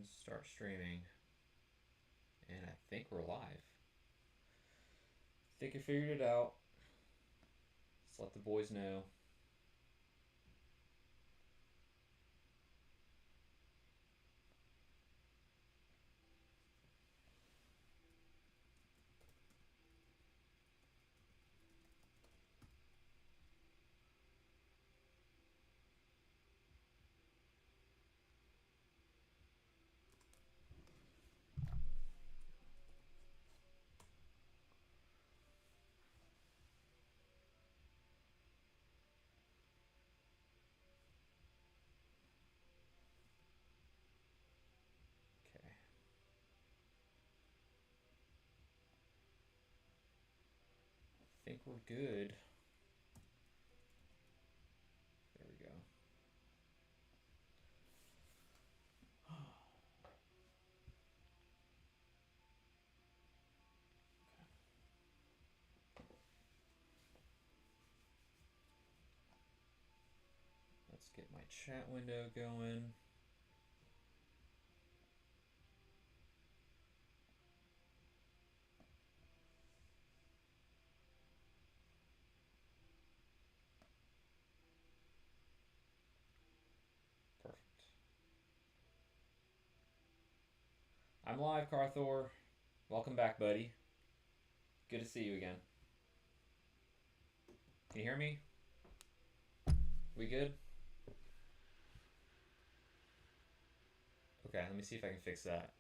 notifications, start streaming, and I think we're live. I think I figured it out. Let's let the boys know. Okay. I think we're good. There we go. Let's get my chat window going. Perfect. I'm live, Carthor. Welcome back, buddy. Good to see you again. Can you hear me? We good? Okay, let me see if I can fix that.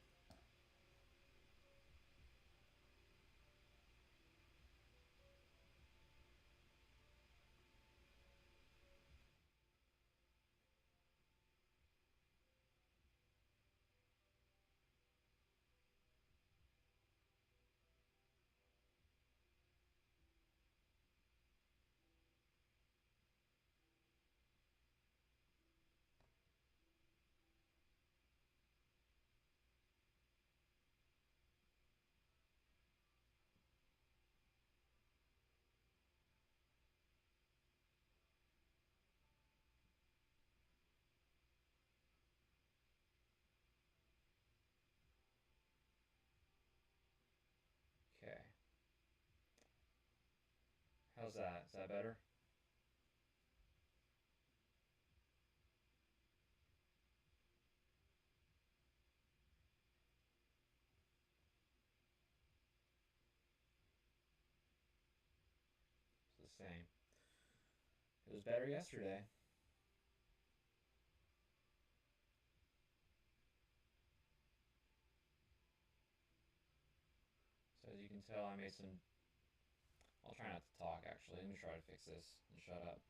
Okay. How's that? Is that better? It's the same. It was better yesterday. So as you can tell, I made some... I'll try not to talk, actually. Let me try to fix this and shut up.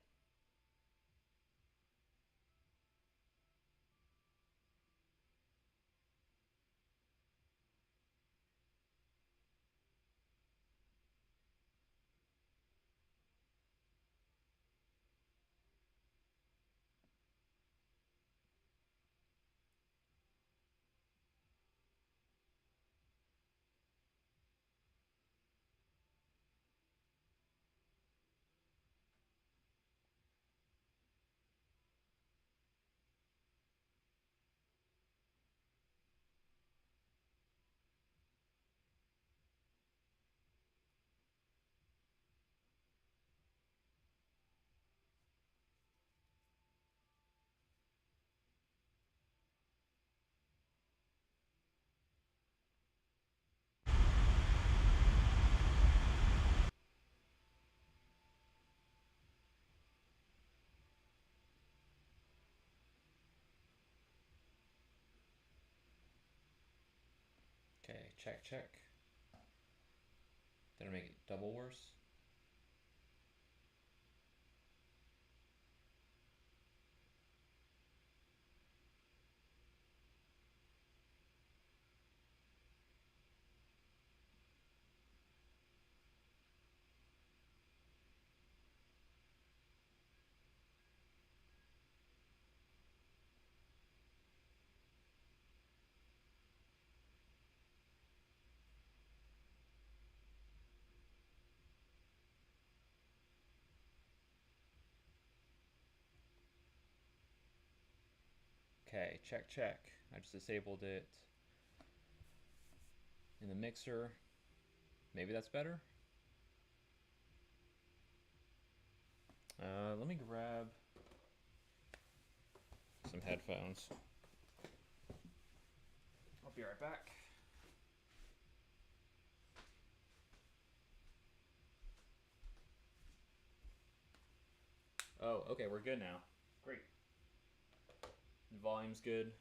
Okay, check, check. Did I make it double worse? Okay, check, check. I just disabled it in the mixer. Maybe that's better. Let me grab some headphones. I'll be right back. Oh, okay, we're good now. Great. The volume's good.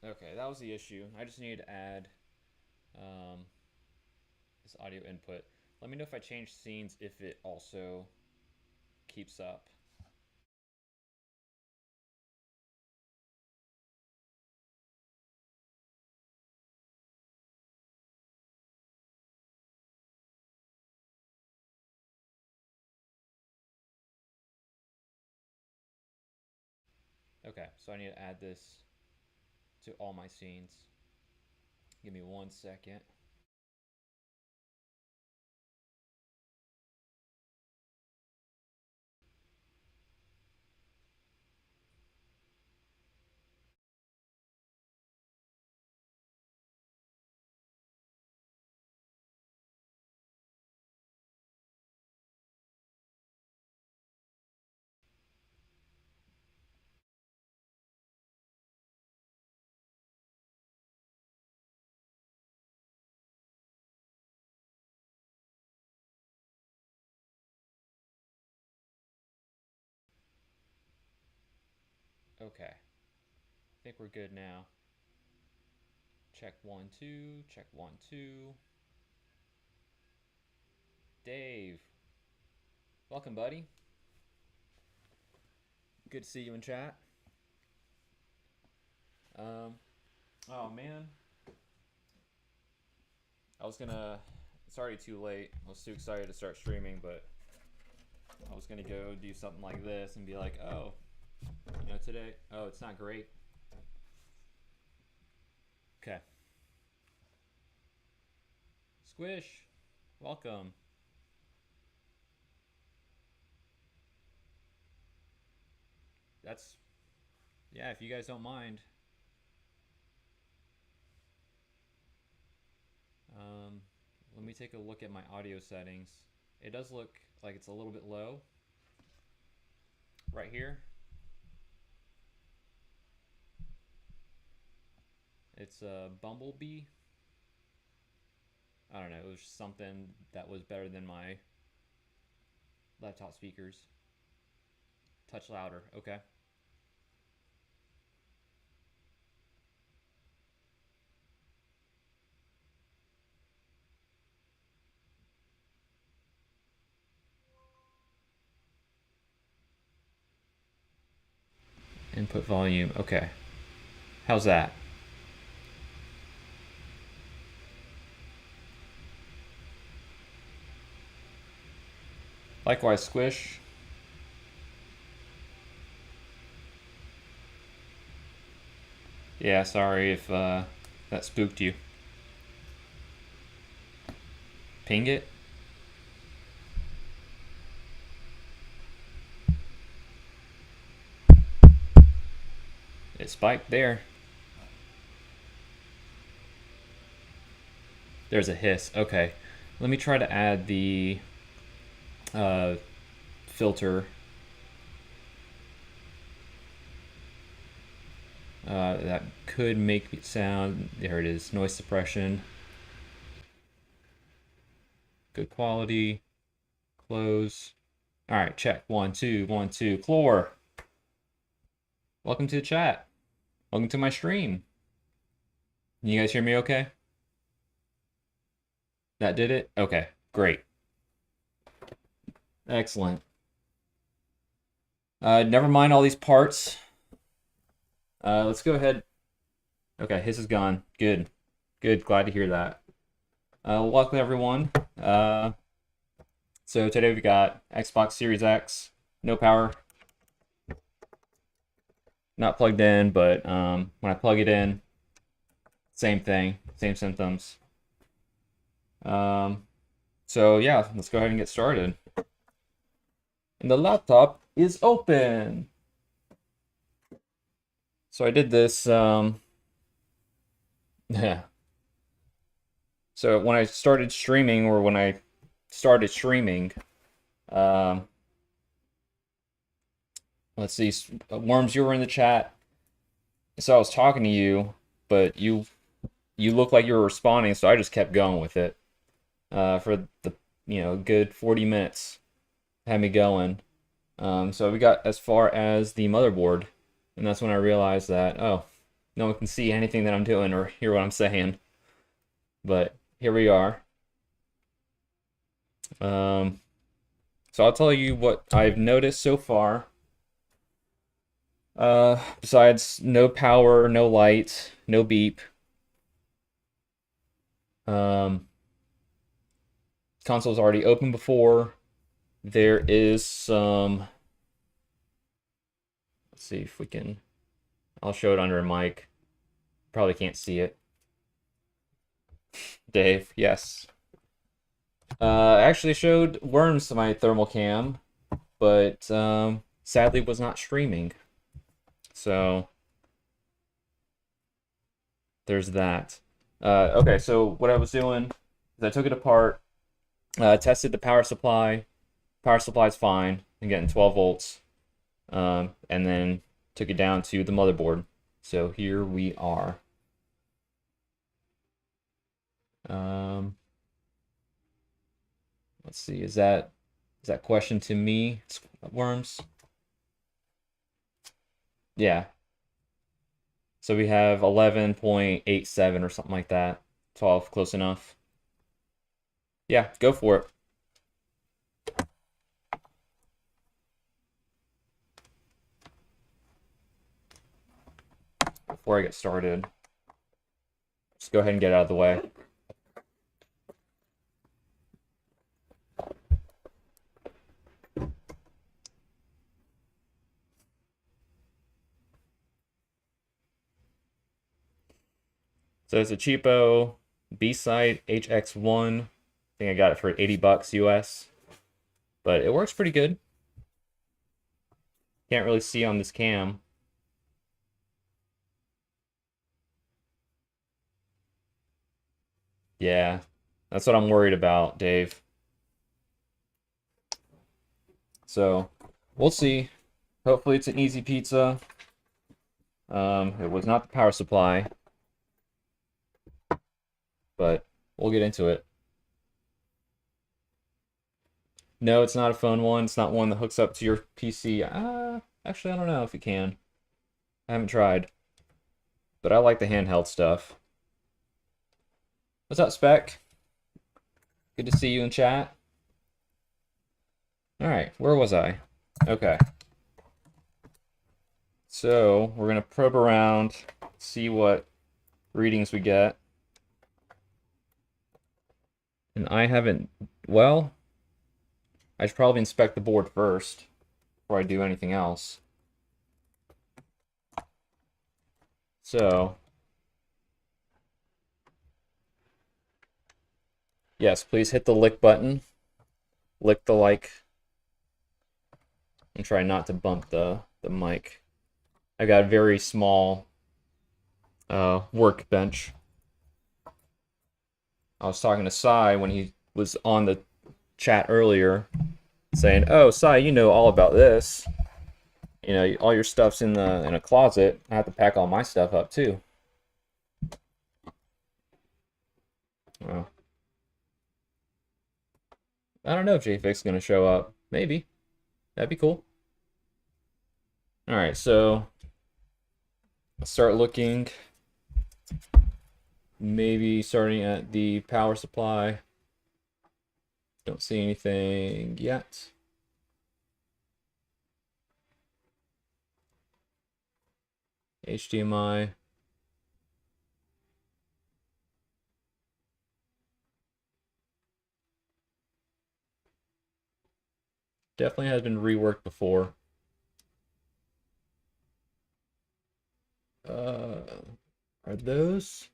Okay, that was the issue. I just needed to add this audio input. Let me know if I change scenes if it also keeps up. Okay, so I need to add this to all my scenes. Give me 1 second. Okay, I think we're good now. Check 1, 2, check 1, 2. Dave, welcome, buddy. Good to see you in chat. Oh man, it's already too late. I was too excited to start streaming, but I was gonna go do something like this and be like, oh, today, oh, it's not great. Okay. Squish, welcome. Yeah, if you guys don't mind. Let me take a look at my audio settings. It does look like it's a little bit low right here. It's a Bumblebee. I don't know, it was something that was better than my laptop speakers. Touch louder, okay. Input volume, okay. How's that? Likewise, Squish. Yeah, sorry if that spooked you. Ping it. It spiked there. There's a hiss. Okay. Let me try to add the filter. That could make it sound. There it is. Noise suppression. Good quality. Close. All right, check. 1, 2, 1, 2. Chlor. Welcome to the chat. Welcome to my stream. You guys hear me okay? That did it? Okay, great. Excellent. Never mind all these parts. Let's go ahead. Okay, his is gone. Good. Good, glad to hear that. Welcome everyone. So today we got Xbox Series X, no power. Not plugged in, but when I plug it in, same thing, same symptoms. So yeah, let's go ahead and get started. And the laptop is open. So I did this, yeah. So when I started streaming, um, let's see, Worms, you were in the chat. So I was talking to you, but you looked like you were responding, so I just kept going with it. For the good 40 minutes, had me going. So we got as far as the motherboard, and that's when I realized that, oh, no one can see anything that I'm doing or hear what I'm saying. But here we are. So I'll tell you what I've noticed so far. Besides no power, no light, no beep. Console's already open before. There is some. Let's see if we can. I'll show it under a mic. Probably can't see it. Dave, yes. I actually showed Worms my thermal cam, but sadly was not streaming. So there's that. Okay, so what I was doing is I took it apart, tested the power supply. Power supply's fine. I'm getting 12 volts. And then took it down to the motherboard. So here we are. Let's see, is that question to me, Worms? Yeah. So we have 11.87 or something like that. 12, close enough. Yeah, go for it. Before I get started, just go ahead and get out of the way. So it's a cheapo B-Sight HX1. I think I got it for 80 bucks US. But it works pretty good. Can't really see on this cam. Yeah, that's what I'm worried about, Dave. So, we'll see. Hopefully it's an easy pizza. It was not the power supply, but we'll get into it. No, it's not a phone one. It's not one that hooks up to your PC. Actually, I don't know if it can. I haven't tried. But I like the handheld stuff. What's up, Spec? Good to see you in chat. All right, where was I? Okay. So, we're going to probe around, see what readings we get. And I haven't, well, I should probably inspect the board first before I do anything else. So, yes, please hit the lick button. Lick the like. And try not to bump the mic. I got a very small workbench. I was talking to Sai when he was on the chat earlier, saying, "Oh, Sai, you know all about this. You know, all your stuff's in a closet. I have to pack all my stuff up too." Well, I don't know if JFix is gonna show up. Maybe. That'd be cool. All right, so let's start looking. Maybe starting at the power supply. Don't see anything yet. HDMI. Definitely has been reworked before. Are those?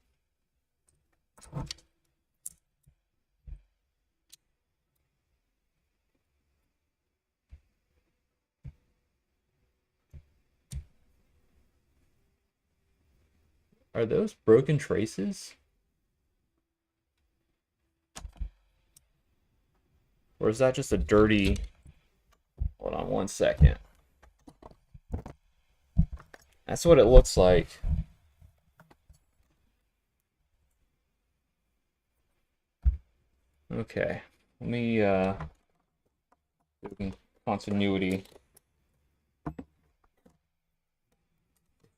Are those broken traces? Or is that just a dirty... Hold on one second. That's what it looks like. Okay. Let me do continuity. If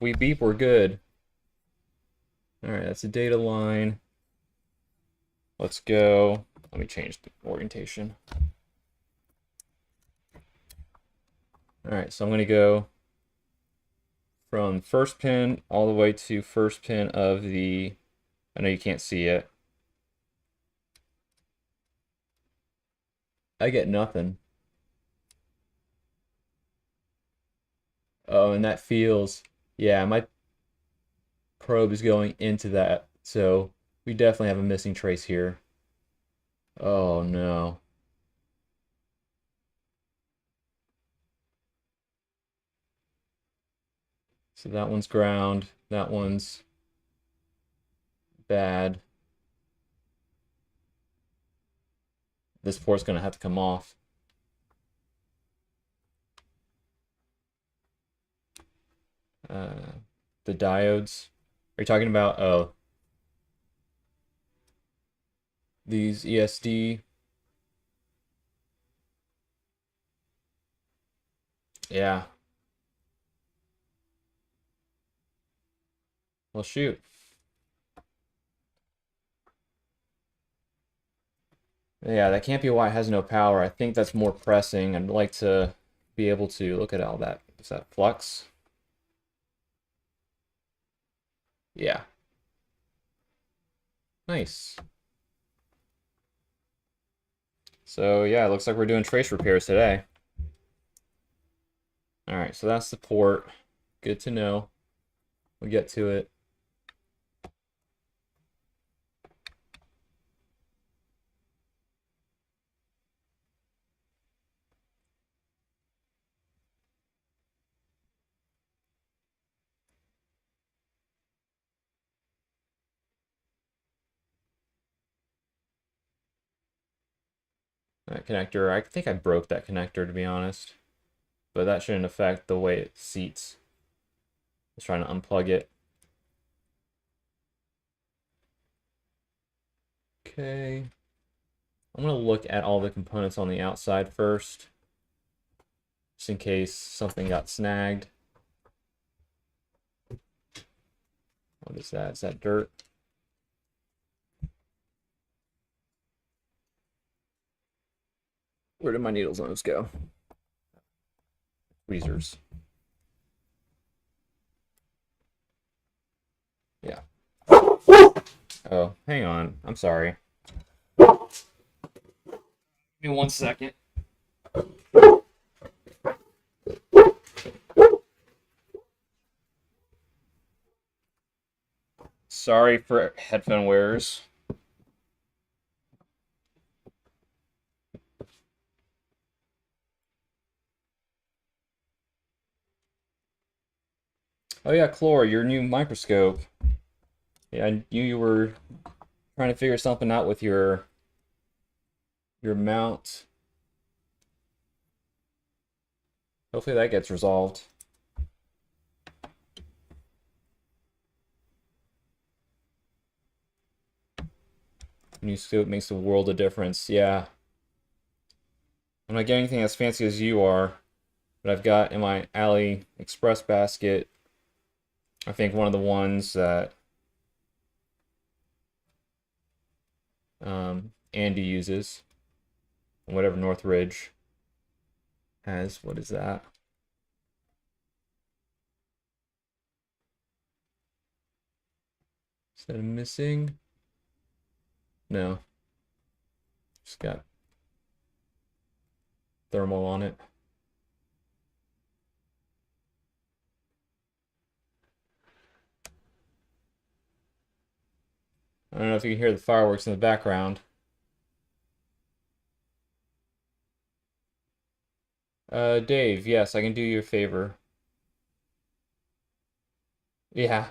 we beep, we're good. Alright, that's a data line. Let's go. Let me change the orientation. Alright, so I'm going to go from first pin all the way to first pin of the... I know you can't see it. I get nothing. Oh, and that feels... Yeah, my probe is going into that, so we definitely have a missing trace here. Oh, no. So that one's ground, that one's bad. This port's going to have to come off. The diodes. Are you talking about, oh, these ESD? Yeah. Well, shoot. Yeah, that can't be why it has no power. I think that's more pressing. I'd like to be able to look at all that. Is that flux? Yeah. Nice. So yeah, it looks like we're doing trace repairs today. All right, so that's the port. Good to know. We'll get to it. That connector, I think I broke that connector to be honest, but that shouldn't affect the way it seats. Just trying to unplug it. Okay. I'm going to look at all the components on the outside first, just in case something got snagged. What is that? Is that dirt? Where did my needles nose go? Tweezers. Yeah. Oh, hang on. I'm sorry. Give me 1 second. Sorry for headphone wearers. Oh yeah, Chlor, your new microscope. Yeah, I knew you were trying to figure something out with your mount. Hopefully that gets resolved. New scope makes a world of difference. Yeah. I'm not getting anything as fancy as you are, but I've got in my AliExpress basket, I think one of the ones that Andy uses, whatever Northridge has. What is that? Is that a missing? No. Just got thermal on it. I don't know if you can hear the fireworks in the background. Dave, yes, I can do you a favor. Yeah.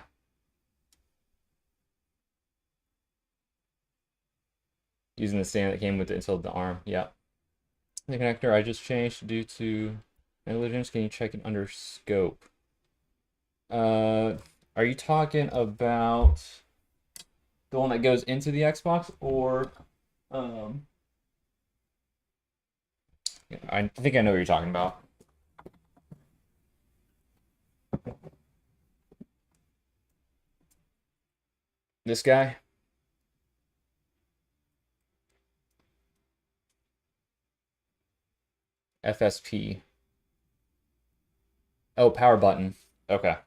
Using the stand that came with it until the arm. Yeah. The connector I just changed due to negligence. Can you check it under scope? Are you talking about the one that goes into the Xbox, or I think I know what you're talking about. This guy? FSP. Oh, power button. Okay.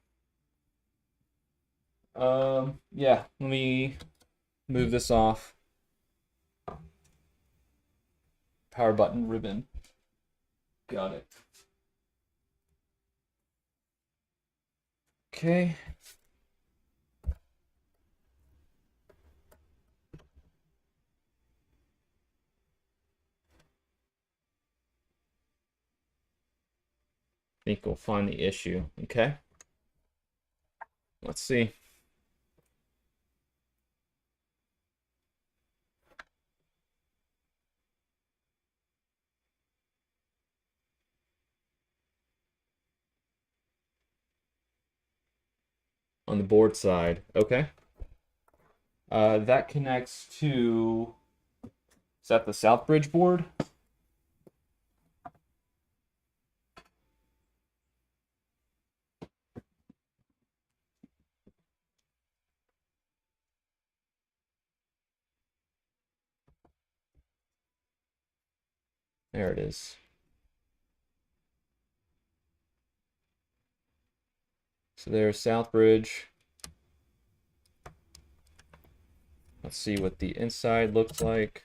Yeah, let me move this off. Power button ribbon. Got it. Okay. I think we'll find the issue. Okay. Let's see. On the board side. Okay. That connects to, is that the Southbridge board? There it is. So there's Southbridge. Let's see what the inside looks like.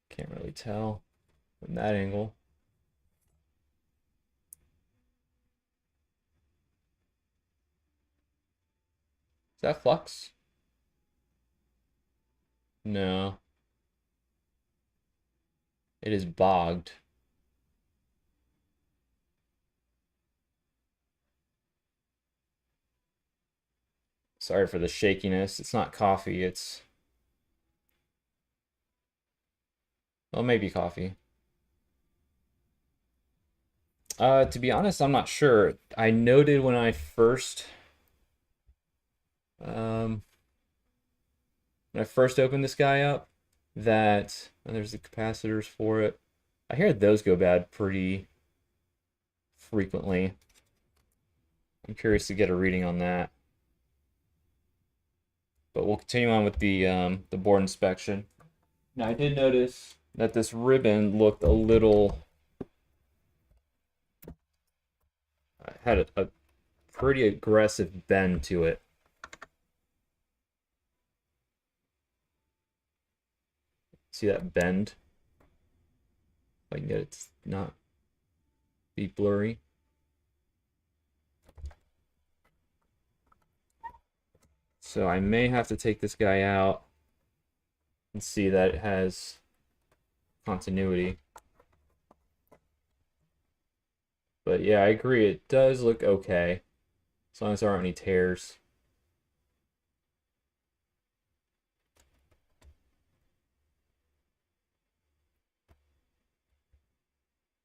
Can't really tell from that angle. Is that flux? No. It is bogged. Sorry for the shakiness. It's not coffee, it's... Well, maybe coffee. To be honest, I'm not sure. I noted when I first... Um, when I first opened this guy up, that... And there's the capacitors for it. I hear those go bad pretty frequently. I'm curious to get a reading on that. But we'll continue on with the board inspection. Now I did notice that this ribbon looked a little had a pretty aggressive bend to it. See that bend? If I can get it to not be blurry. So I may have to take this guy out and see that it has continuity. But yeah, I agree. It does look okay, as long as there aren't any tears.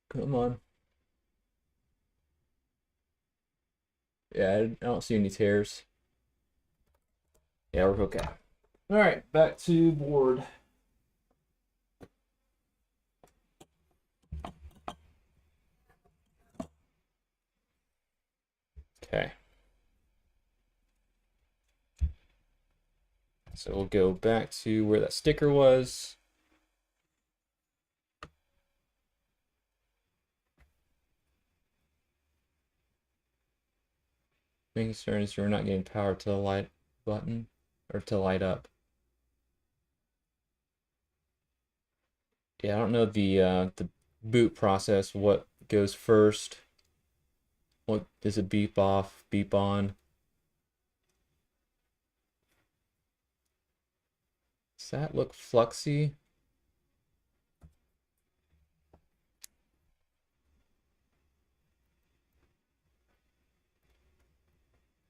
Come on. Yeah, I don't see any tears. Yeah, we're okay. All right, back to board. Okay. So we'll go back to where that sticker was. Main concern is you're not getting power to the light button or to light up. Yeah, I don't know the boot process, what goes first. What does it beep off, beep on? Does that look fluxy?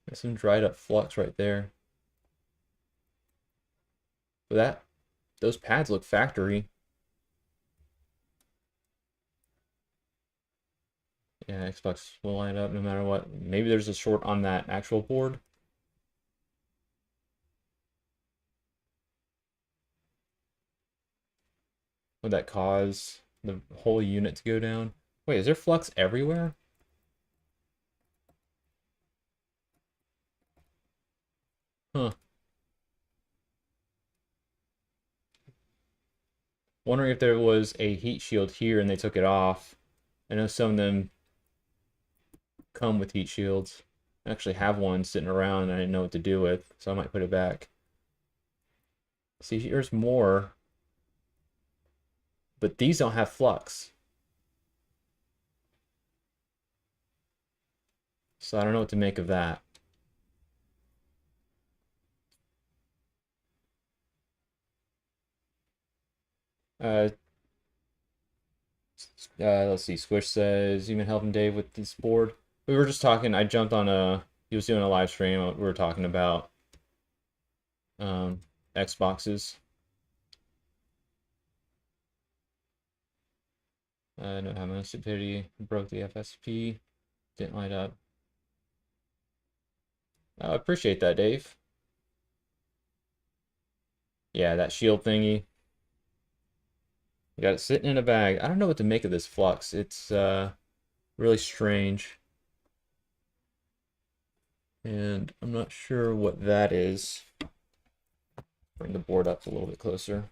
There's some dried up flux right there. But those pads look factory. Yeah, Xbox will line up no matter what. Maybe there's a short on that actual board. Would that cause the whole unit to go down? Wait, is there flux everywhere? Huh. Wondering if there was a heat shield here and they took it off. I know some of them come with heat shields. I actually have one sitting around and I didn't know what to do with, so I might put it back. See, here's more. But these don't have flux. So I don't know what to make of that. Uh, let's see. Squish says, you been helping Dave with this board? We were just talking. I jumped on he was doing a live stream. We were talking about Xboxes. No, how much stupidity broke the FSP. Didn't light up. I appreciate that, Dave. Yeah, that shield thingy. You got it sitting in a bag. I don't know what to make of this flux. It's really strange. And I'm not sure what that is. Bring the board up a little bit closer.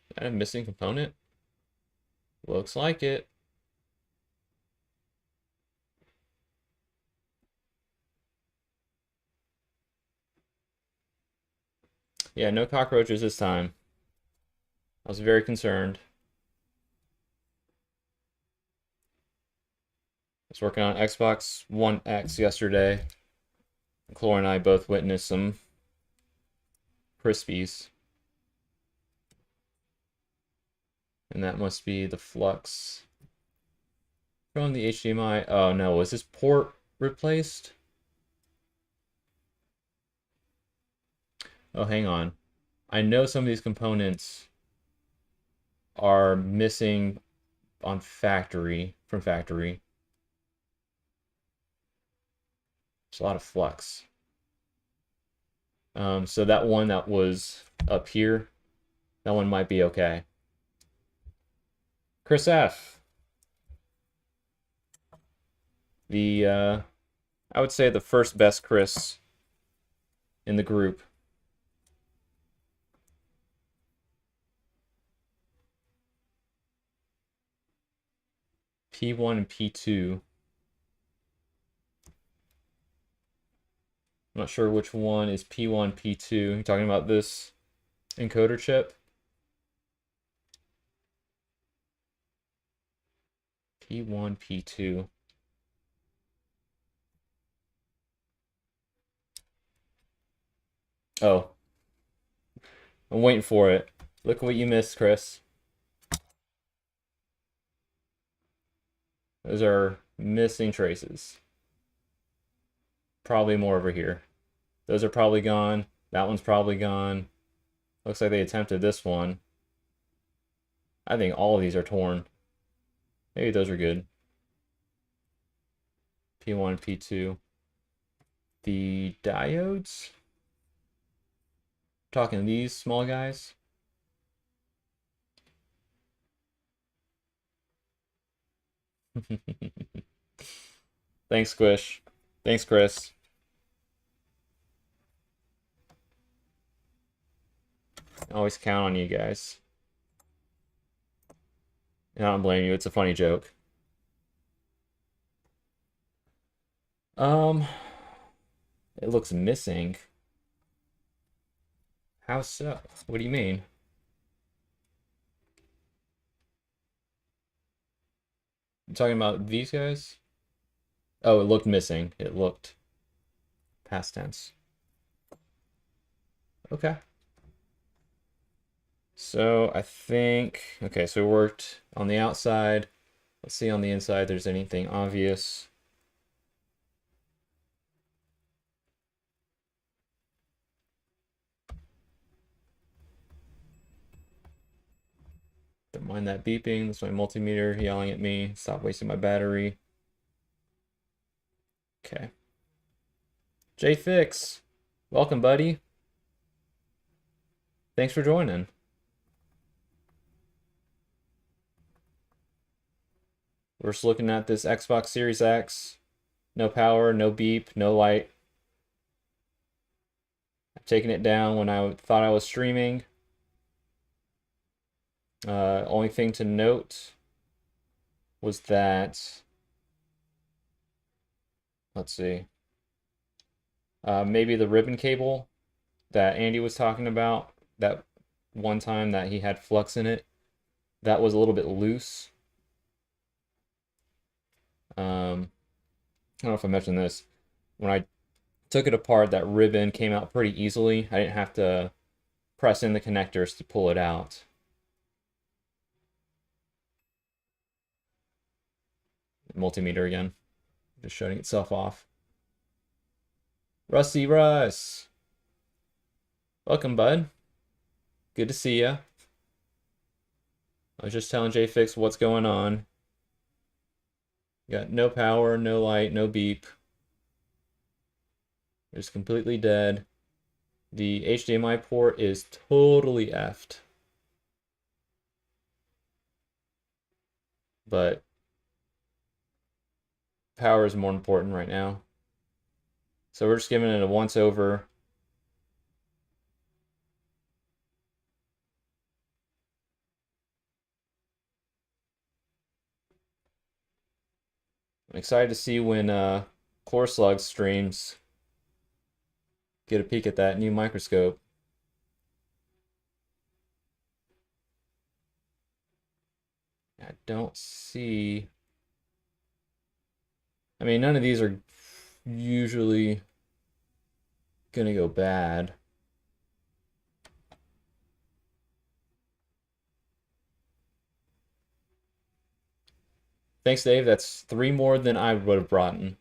Is that a missing component? Looks like it. Yeah, no cockroaches this time. I was very concerned. I was working on Xbox One X yesterday. Chloe and I both witnessed some crispies. And that must be the flux from the HDMI. Oh no, was this port replaced? Oh, hang on. I know some of these components are missing on from factory. There's a lot of flux. So that one that was up here, that one might be okay. Chris F. I would say the first best Chris in the group. P1 and P2. I'm not sure which one is P1, P2. You're talking about this encoder chip? P1, P2. Oh. I'm waiting for it. Look what you missed, Chris. Those are missing traces. Probably more over here. Those are probably gone. That one's probably gone. Looks like they attempted this one. I think all of these are torn. Maybe those are good. P1, P2. The diodes? Talking these small guys. Thanks, Squish. Thanks, Chris. Always count on you guys. And I don't blame you. It's a funny joke. It looks missing. How so? What do you mean? You talking about these guys? Oh, it looked missing. It looked past tense. Okay. So I think, okay, so we worked on the outside. Let's see on the inside if there's anything obvious. mind that beeping. That's my multimeter yelling at me. Stop wasting my battery. Okay. JFix, welcome, buddy. Thanks for joining. We're just looking at this Xbox Series X. No power, no beep, no light. I've taken it down when I thought I was streaming. Only thing to note was that, let's see, maybe the ribbon cable that Andy was talking about, that one time that he had flux in it, that was a little bit loose. I don't know if I mentioned this. When I took it apart, that ribbon came out pretty easily. I didn't have to press in the connectors to pull it out. Multimeter again, just shutting itself off. Rusty Russ, welcome, bud. Good to see ya. I was just telling JFix what's going on. Got no power, no light, no beep. It's completely dead. The HDMI port is totally effed. But power is more important right now. So we're just giving it a once over. I'm excited to see when Chlorslug streams. Get a peek at that new microscope. I don't see... I mean, none of these are usually gonna go bad. Thanks, Dave. That's 3 more than I would have brought in.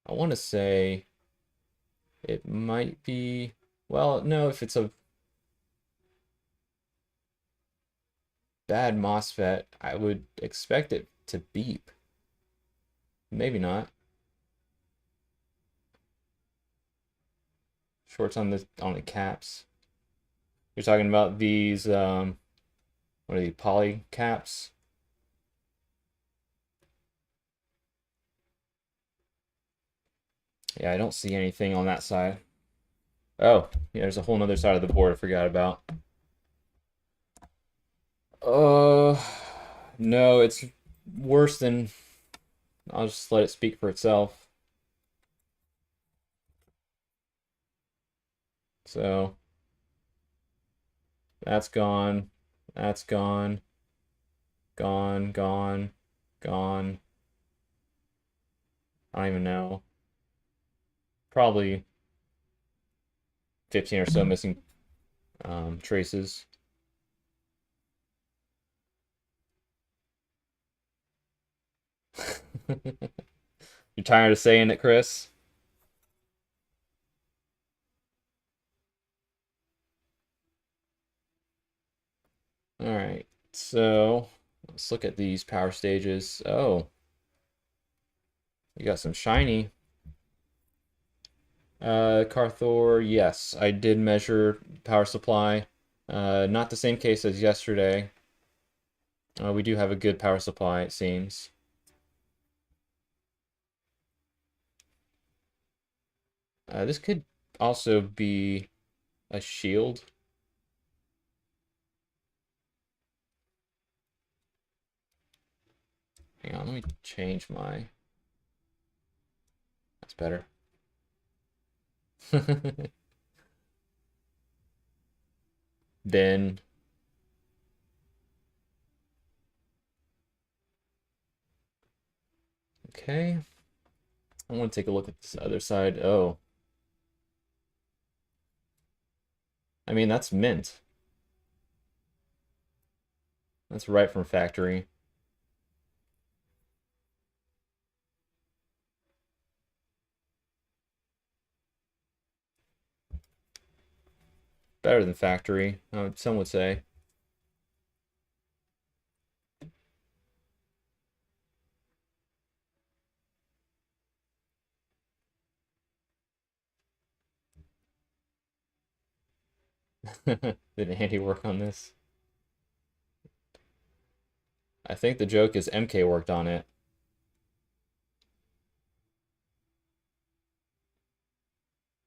I want to say it might be... Well, no, if it's a bad MOSFET, I would expect it to beep. Maybe not. Shorts on the caps. You're talking about these what are these, poly caps? Yeah, I don't see anything on that side. Oh, yeah, there's a whole nother side of the board I forgot about. No, it's worse than... I'll just let it speak for itself. So, that's gone. That's gone. Gone, gone, gone. I don't even know. Probably 15 or so missing traces. You're tired of saying it, Chris? All right, so let's look at these power stages. Oh, we got some shiny. Carthor, yes, I did measure power supply. Not the same case as yesterday. We do have a good power supply, it seems. This could also be a shield. Hang on, let me change my... That's better. Then... Okay. I want to take a look at this other side. Oh. I mean, that's mint. That's right from factory. Better than factory, some would say. Did Andy work on this? I think the joke is MK worked on it.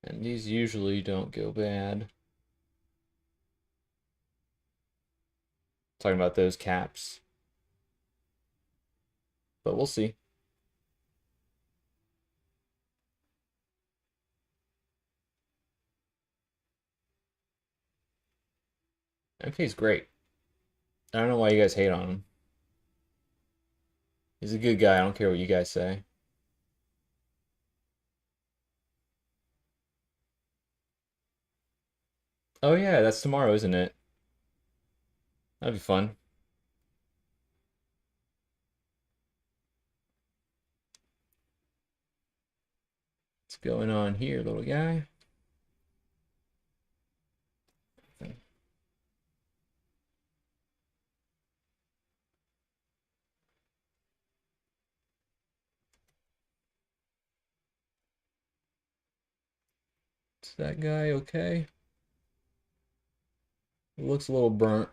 And these usually don't go bad. Talking about those caps. But we'll see. MK's great. I don't know why you guys hate on him. He's a good guy. I don't care what you guys say. Oh yeah, that's tomorrow, isn't it? That'd be fun. What's going on here, little guy? Is that guy okay? He looks a little burnt.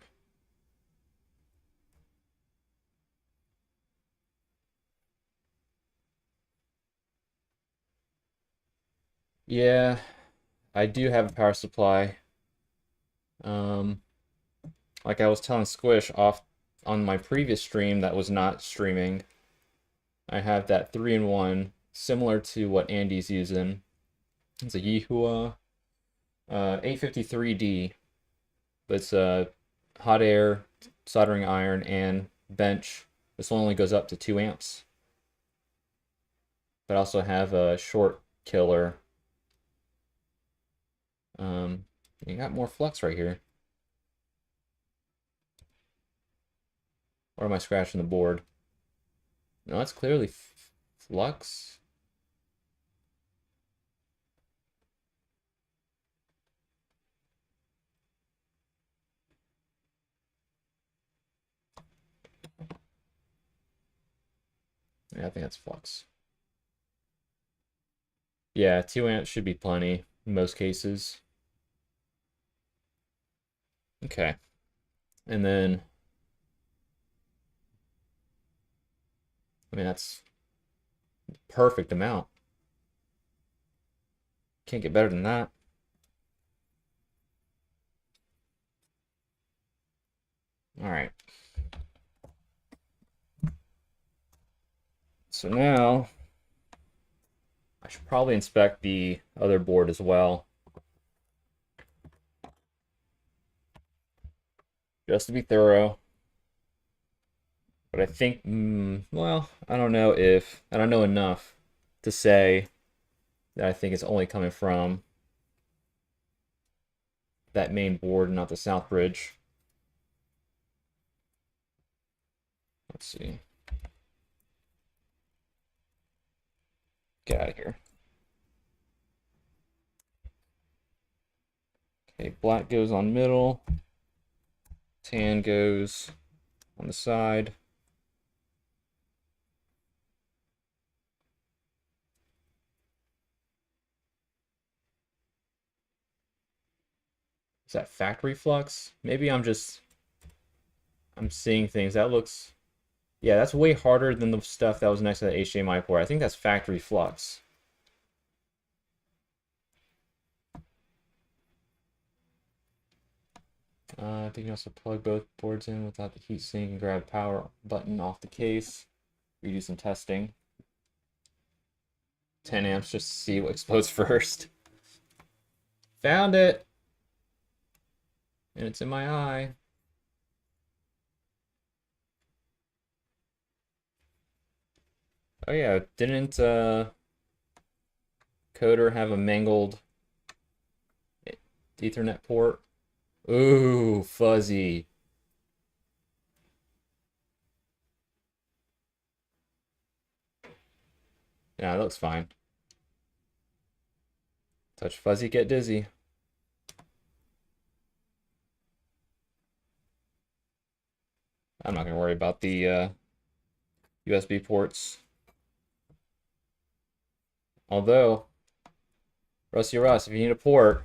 Yeah, I do have a power supply. Um, like I was telling Squish off on my previous stream that was not streaming, I have that 3-in-1, similar to what Andy's using. It's a Yihua 853D, but it's a hot air, soldering iron, and bench. This one only goes up to 2 amps. But I also have a short killer. You got more flux right here. Or am I scratching the board? No, that's clearly flux. Yeah, I think that's flux. Yeah, 2 amps should be plenty in most cases. Okay. And then, I mean, that's perfect amount. Can't get better than that. All right. So now I should probably inspect the other board as well. Just to be thorough. But I think, well, I don't know enough to say that I think it's only coming from that main board, not the south bridge. Let's see. Get out of here. Okay, black goes on middle. Tan goes on the side. Is that factory flux? Maybe I'm seeing things. That looks, yeah, that's way harder than the stuff that was next to the HDMI port. I think that's factory flux. I think you also plug both boards in without the heatsink and grab power button off the case. We do some testing. 10 amps just to see what explodes first. Found it! And it's in my eye. Oh yeah, didn't Coder have a mangled Ethernet port? Ooh, fuzzy. Yeah, that looks fine. Touch fuzzy, get dizzy. I'm not gonna worry about the USB ports. Although, Rusty Russ, if you need a port,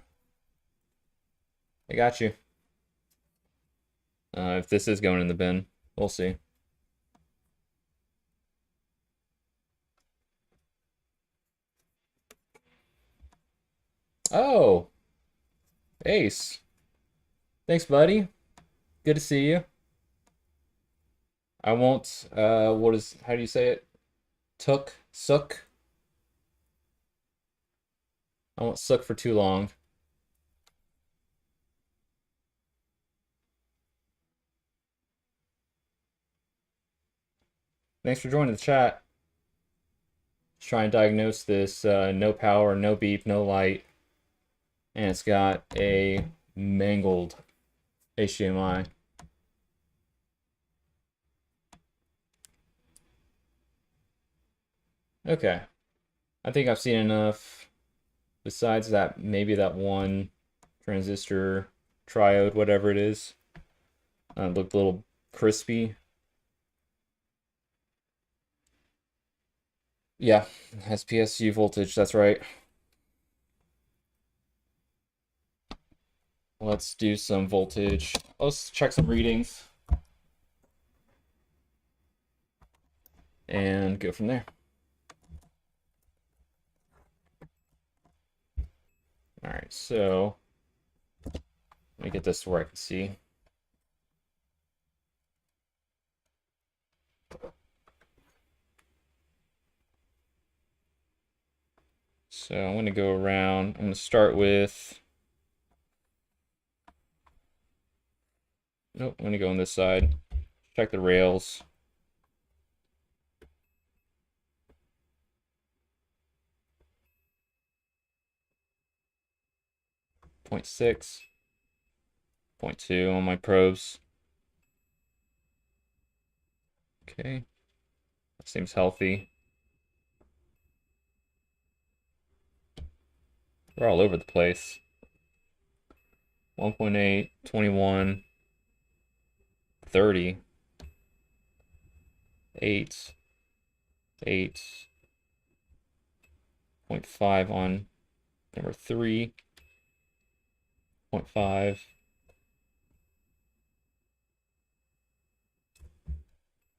I got you. If this is going in the bin, we'll see. Oh, Ace. Thanks, buddy. Good to see you. I won't, how do you say it? Sook. I won't sook for too long. Thanks for joining the chat. Let's try and diagnose this no power, no beep, no light. And it's got a mangled HDMI. Okay. I think I've seen enough. Besides that, maybe that one transistor triode, whatever it is, looked a little crispy. Yeah, has PSU voltage, that's right. Let's do some voltage. Let's check some readings. And go from there. All right, so let me get this to where I can see. So I'm going to go around. I'm going to start with, nope, I'm going to go on this side. Check the rails. .6, 0.2 on my probes. Okay, that seems healthy. We're all over the place. 1.8, 21, 30, 8, 8.5 on number 3, 0.5,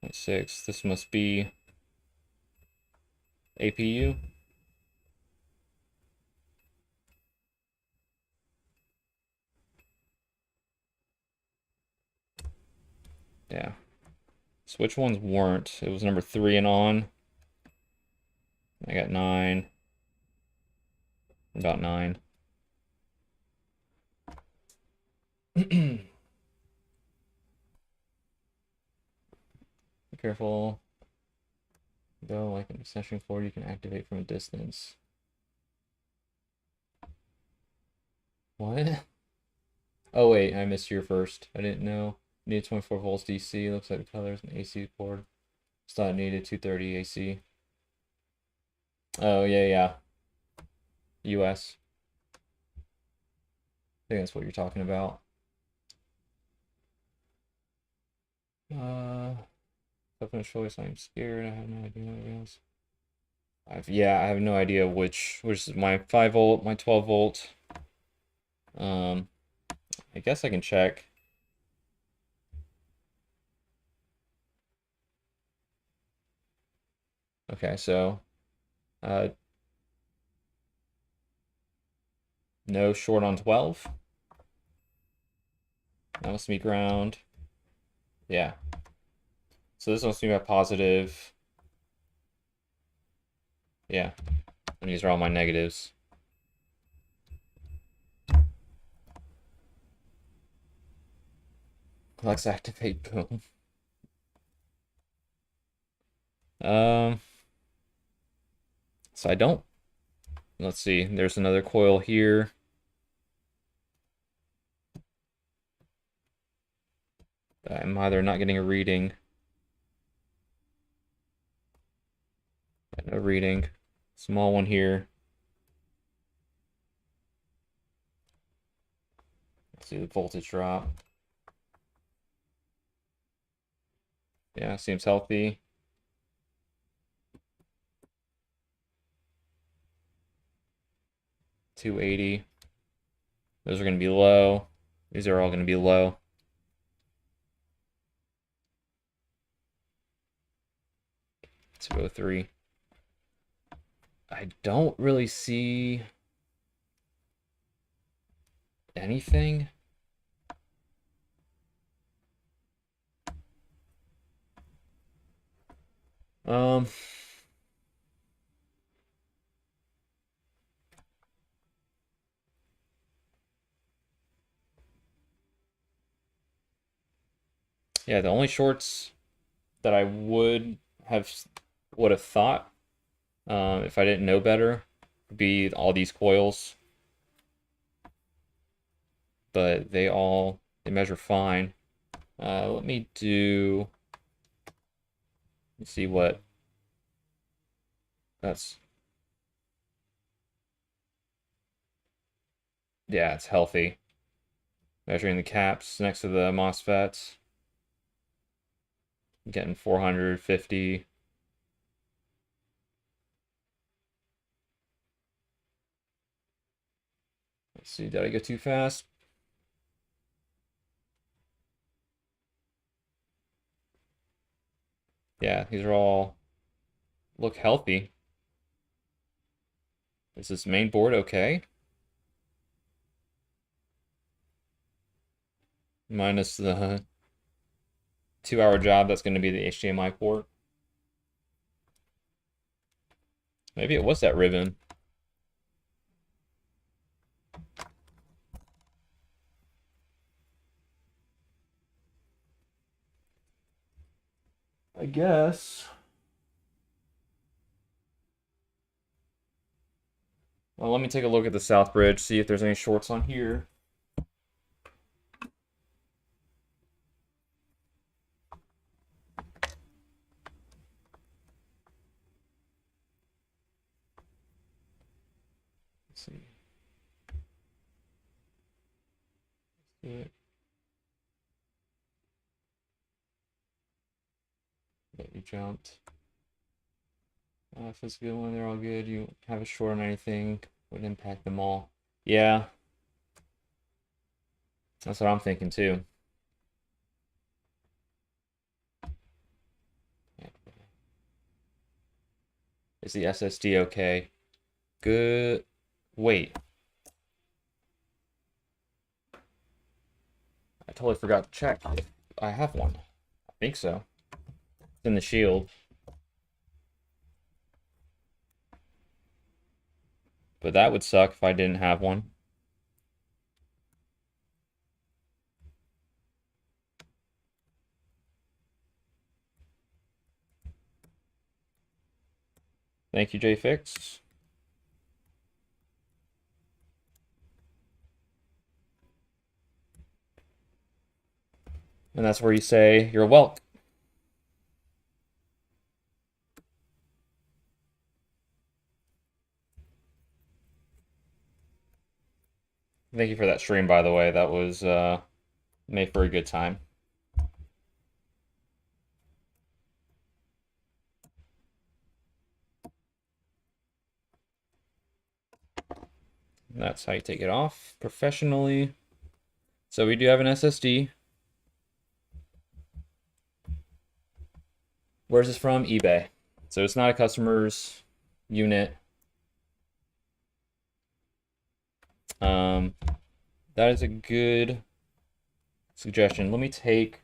0.6. This must be APU. Yeah. So which ones weren't? It was number 3 and on. I got 9. About 9. Be careful. Though, like an extension cord, you can activate from a distance. What? Oh wait, I missed your first. I didn't know. Needed 24 volts DC. Looks like the color's an AC port. It's not needed 230 AC. Oh yeah. US. I think that's what you're talking about. Toughness choice. I'm scared. I have no idea what it is. I have no idea which is my 5 volt, my 12 volt. I guess I can check. Okay, so no short on 12. That must be ground. Yeah. So this must be my positive. Yeah. And these are all my negatives. Let's activate, boom. So I don't. Let's see. There's another coil here. I'm either not getting a reading. No reading. Small one here. Let's see the voltage drop. Yeah, seems healthy. $280. Those are going to be low. These are all going to be low. $203. I don't really see anything. Yeah, the only shorts that I would have thought, if I didn't know better, would be all these coils. But they measure fine. Let me see what that's. Yeah, it's healthy. Measuring the caps next to the MOSFETs. Getting 450. Let's see, did I go too fast? Yeah, these are all look healthy. Is this main board okay? Minus the 2-hour job that's going to be the HDMI port. Maybe it was that ribbon. I guess. Well, let me take a look at the South Bridge, see if there's any shorts on here. Let's see. Let's do it. But you jumped. If it's a good one, they're all good. You have a short on anything, would impact them all. Yeah. That's what I'm thinking too. Is the SSD okay? Good. Wait. I totally forgot to check if I have one. I think so. It's in the shield. But that would suck if I didn't have one. Thank you, JFix. And that's where you say you're welcome. Thank you for that stream, by the way. That was made for a good time. And that's how you take it off professionally. So we do have an SSD. Where's this from? eBay. So it's not a customer's unit. That is a good suggestion. Let me take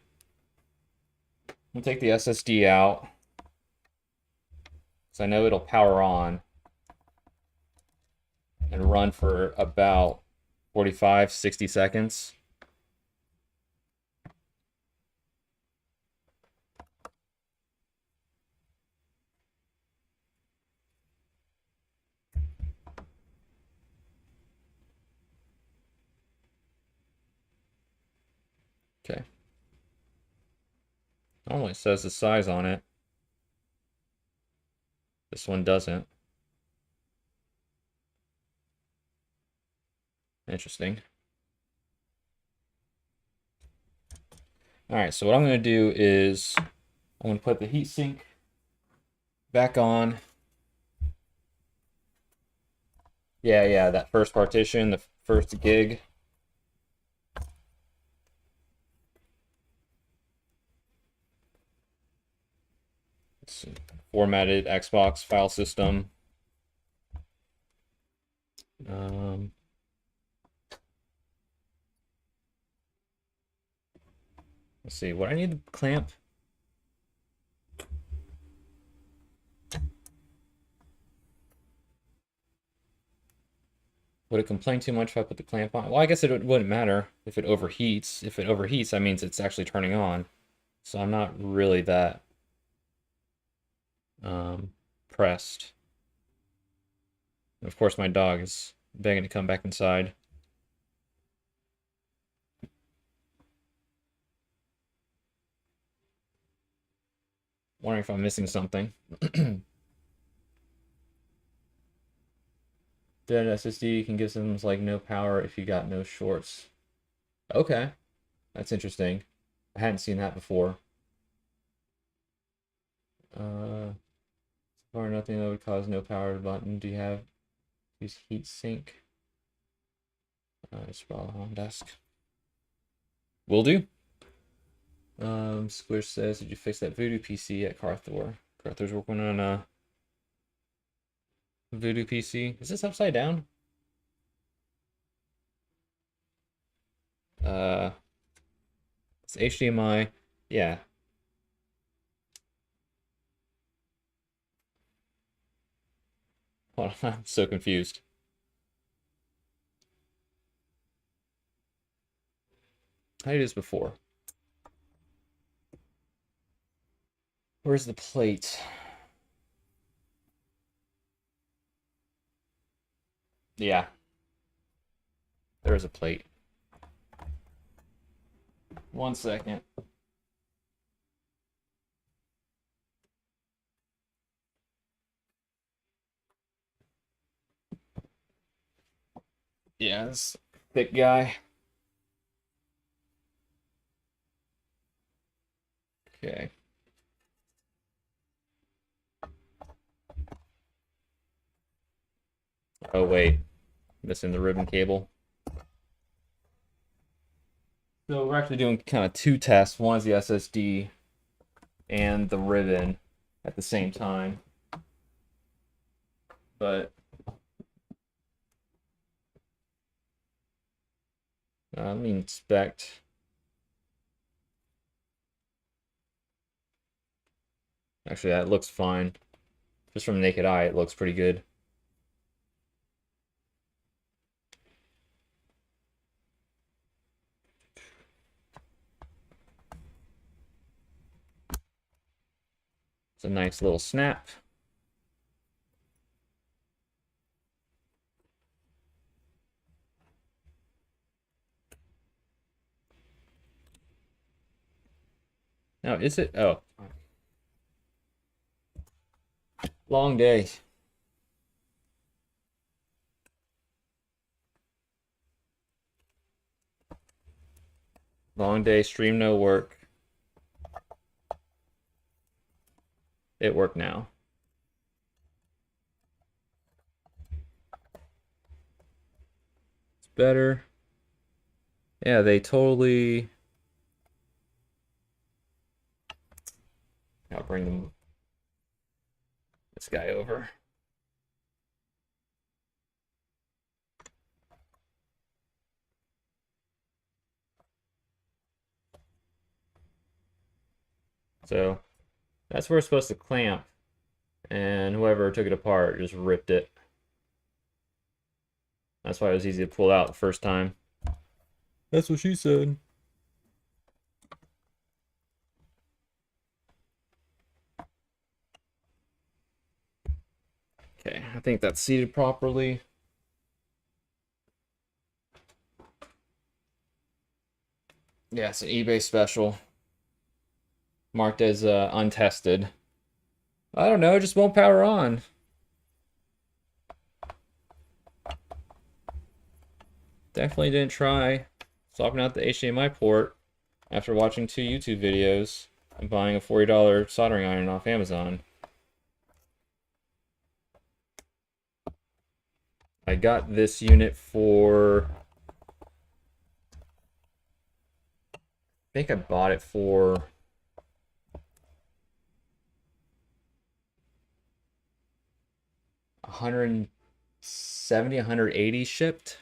the SSD out, so I know it'll power on and run for about 45, 60 seconds. Okay. Normally it says the size on it. This one doesn't. Interesting. All right, so what I'm going to do is I'm going to put the heatsink back on. Yeah, that first partition, the first gig. It's formatted Xbox file system. Let's see, what I need the clamp. Would it complain too much if I put the clamp on? Well, I guess it wouldn't matter if it overheats. If it overheats, that means it's actually turning on. So I'm not really that pressed. And of course, my dog is begging to come back inside. Wondering if I'm missing something. Dead SSD can give systems like no power if you got no shorts. Okay, that's interesting. I hadn't seen that before. Or nothing that would cause no power button. Do you have use heatsink? Sprawl on desk. Will do. Squish says, did you fix that Voodoo PC at Carthor? Carthor's working on a Voodoo PC. Is this upside down? It's HDMI. Yeah. Hold on, I'm so confused. I did this before. Where's the plate? Yeah. There's a plate. 1 second. Yeah, this thick guy. Okay. Oh, wait. Missing the ribbon cable. So we're actually doing kind of two tests. One is the SSD and the ribbon at the same time. But let me inspect. Actually, that looks fine. Just from naked eye, it looks pretty good. It's a nice little snap. Now, is it? Oh. Long day. Long day, stream no work. It worked now. It's better. Yeah, they totally... I'll bring this guy over. So that's where it's supposed to clamp, and whoever took it apart just ripped it. That's why it was easy to pull out the first time. That's what she said. Okay, I think that's seated properly. Yeah, it's an eBay special. Marked as untested. I don't know, it just won't power on. Definitely didn't try swapping out the HDMI port after watching 2 YouTube videos. I'm buying a $40 soldering iron off Amazon. I got this unit for, I think I bought it for $170, $180 shipped.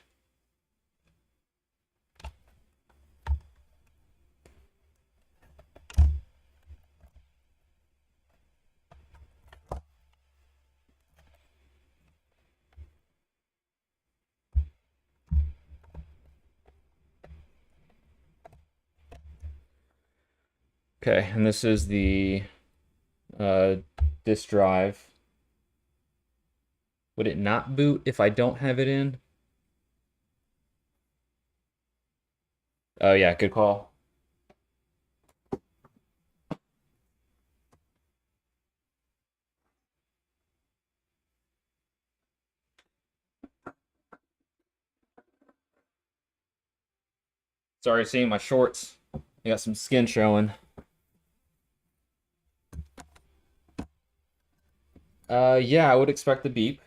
Okay, and this is the disk drive. Would it not boot if I don't have it in? Oh yeah, good call. Sorry, seeing my shorts. I got some skin showing. Yeah, I would expect the beep.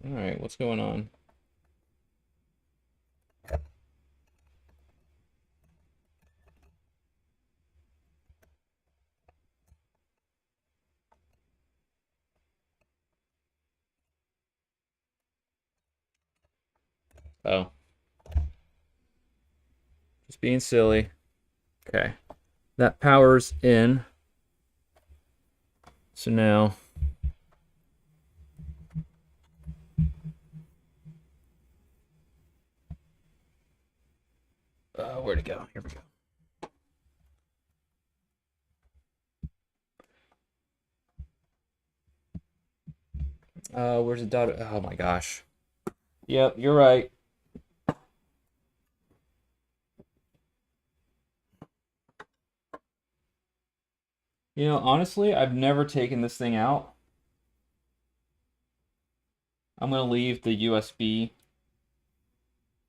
All right, what's going on? Oh, just being silly. Okay, that power's in. So now, where'd it go? Here we go. Where's the data? Oh my gosh. Yep, you're right. You know, honestly, I've never taken this thing out. I'm gonna leave the USB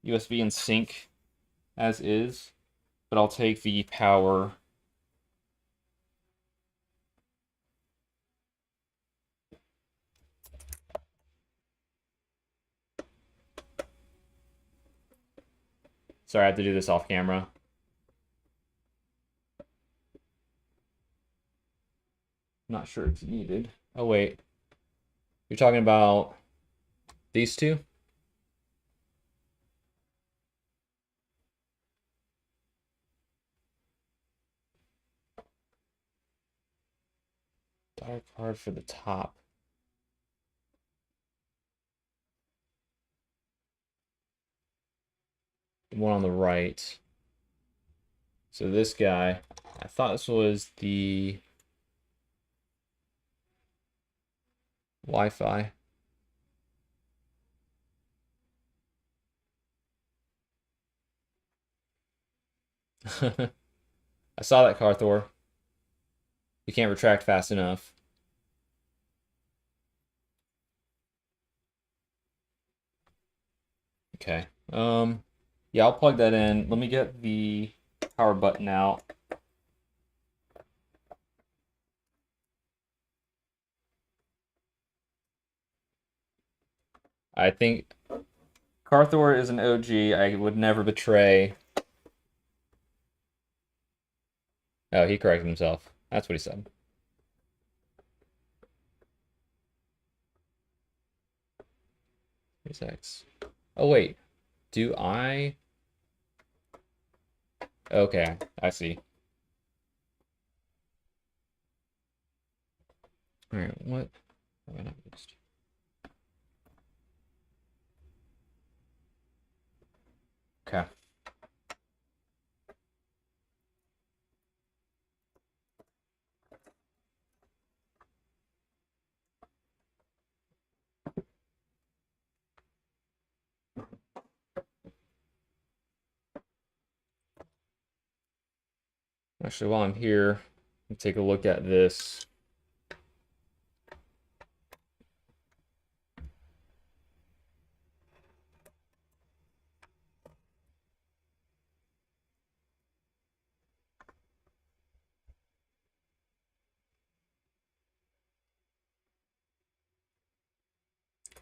and sync as is, but I'll take the power. Sorry, I have to do this off camera. Not sure it's needed. Oh wait, you're talking about these two? Dark card for the top. The one on the right. So this guy, I thought this was the Wi-Fi. I saw that, Carthor. You can't retract fast enough. Okay. Yeah, I'll plug that in. Let me get the power button out. I think Carthor is an OG. I would never betray. Oh, he corrected himself. That's what he said. X. Oh, wait. Do I? Okay, I see. All right, what? Have I not used? Okay. Actually, while I'm here, take a look at this.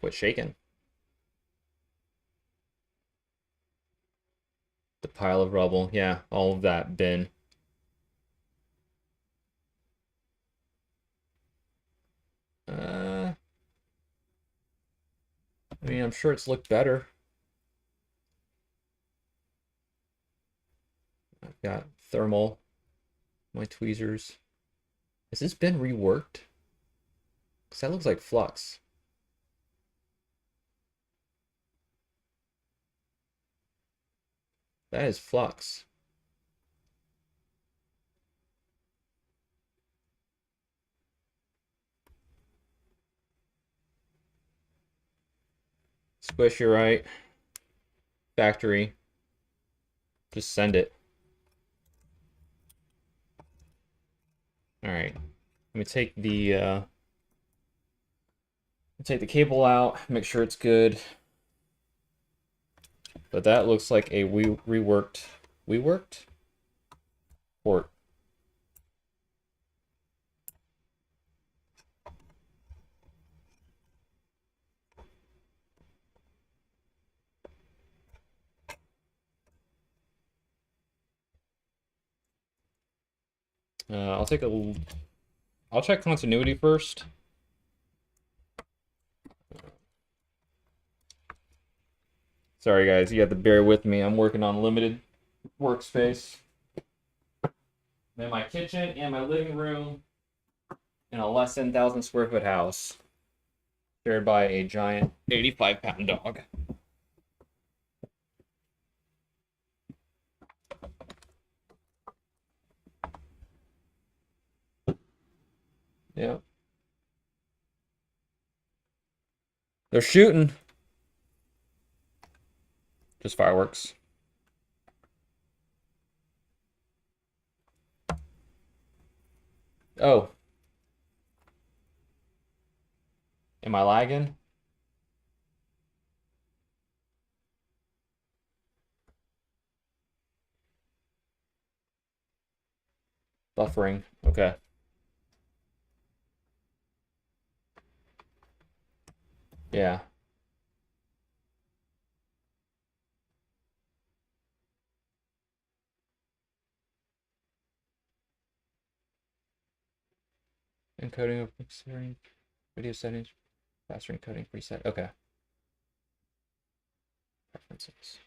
Quit shaking. The pile of rubble. Yeah, all of that bin. I mean, I'm sure it's looked better. I've got thermal, my tweezers. Has this been reworked? Because that looks like flux. That is flux. Squish, you're right. Factory. Just send it. All right. Let me take the cable out, make sure it's good. But that looks like a reworked port. I'll check continuity first. Sorry guys, you have to bear with me. I'm working on limited workspace. I'm in my kitchen and my living room in a less than 1,000 square foot house shared by a giant 85-pound dog. Yeah. They're shooting. Just fireworks. Oh. Am I lagging? Buffering. Okay. Yeah. Encoding of mixing, video settings, faster encoding preset. Okay. Preferences.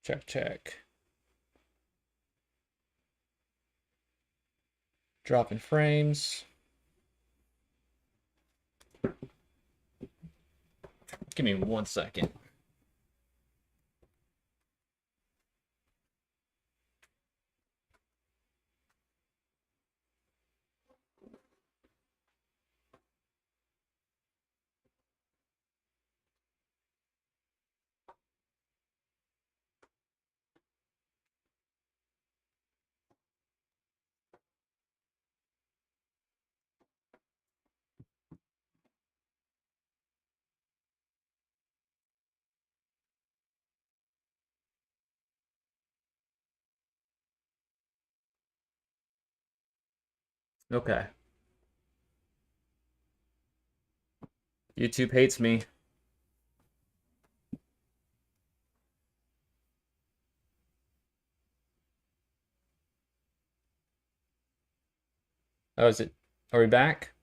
Check, check. Drop in frames. Give me 1 second. Okay. YouTube hates me. Oh, is it? Are we back?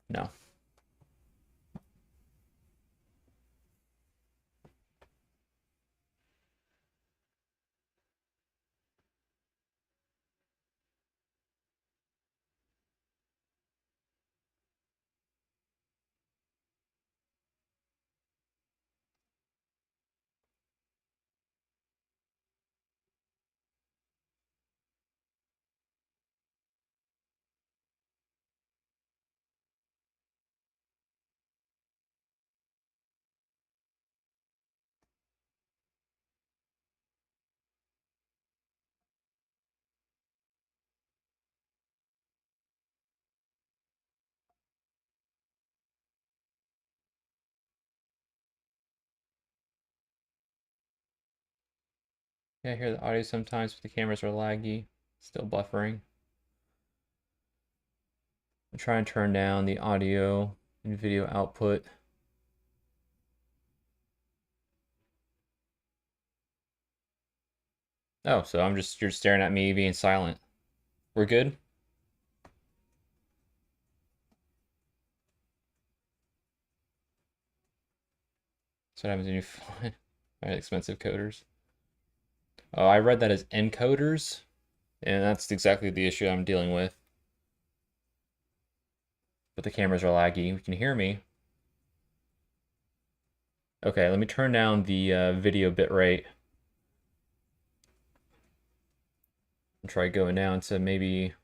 No. Yeah, I hear the audio sometimes, but the cameras are laggy. Still buffering. I'm trying to turn down the audio and video output. Oh, so you're staring at me being silent. We're good? So what happens when you find expensive coders? Oh, I read that as encoders, and that's exactly the issue I'm dealing with. But the cameras are laggy. You can hear me. Okay, let me turn down the video bitrate. And try going down to maybe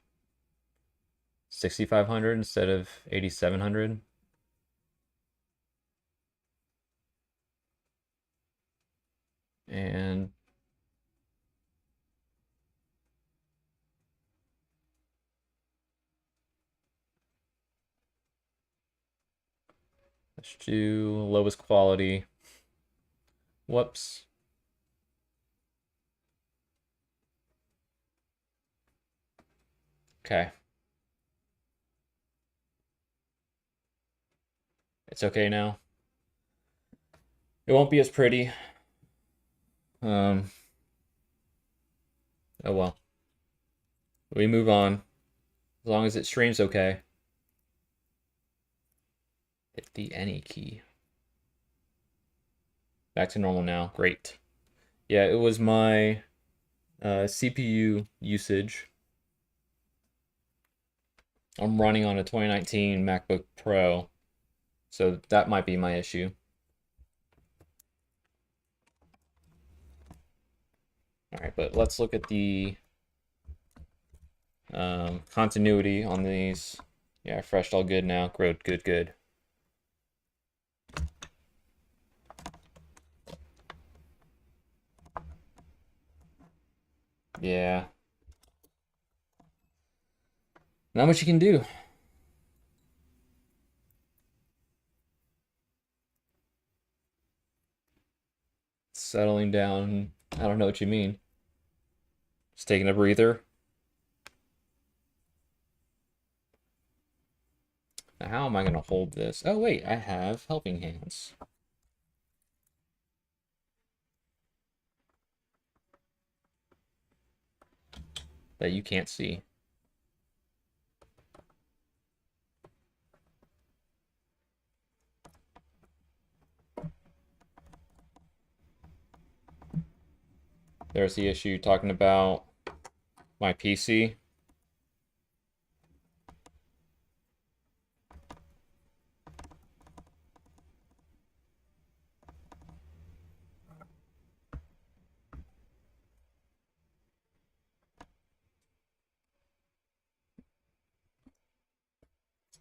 6,500 instead of 8,700. And let's do lowest quality. Whoops. Okay. It's okay now. It won't be as pretty. Um, oh well. We move on. As long as it streams okay. Hit the any key. Back to normal now. Great. Yeah, it was my CPU usage. I'm running on a 2019 MacBook Pro, so that might be my issue. All right, but let's look at the continuity on these. Yeah, refreshed all good now. Good, good, good. Yeah. Not much you can do. Settling down. I don't know what you mean. Just taking a breather. Now, how am I going to hold this? Oh, wait, I have helping hands. That you can't see. There's the issue talking about my PC.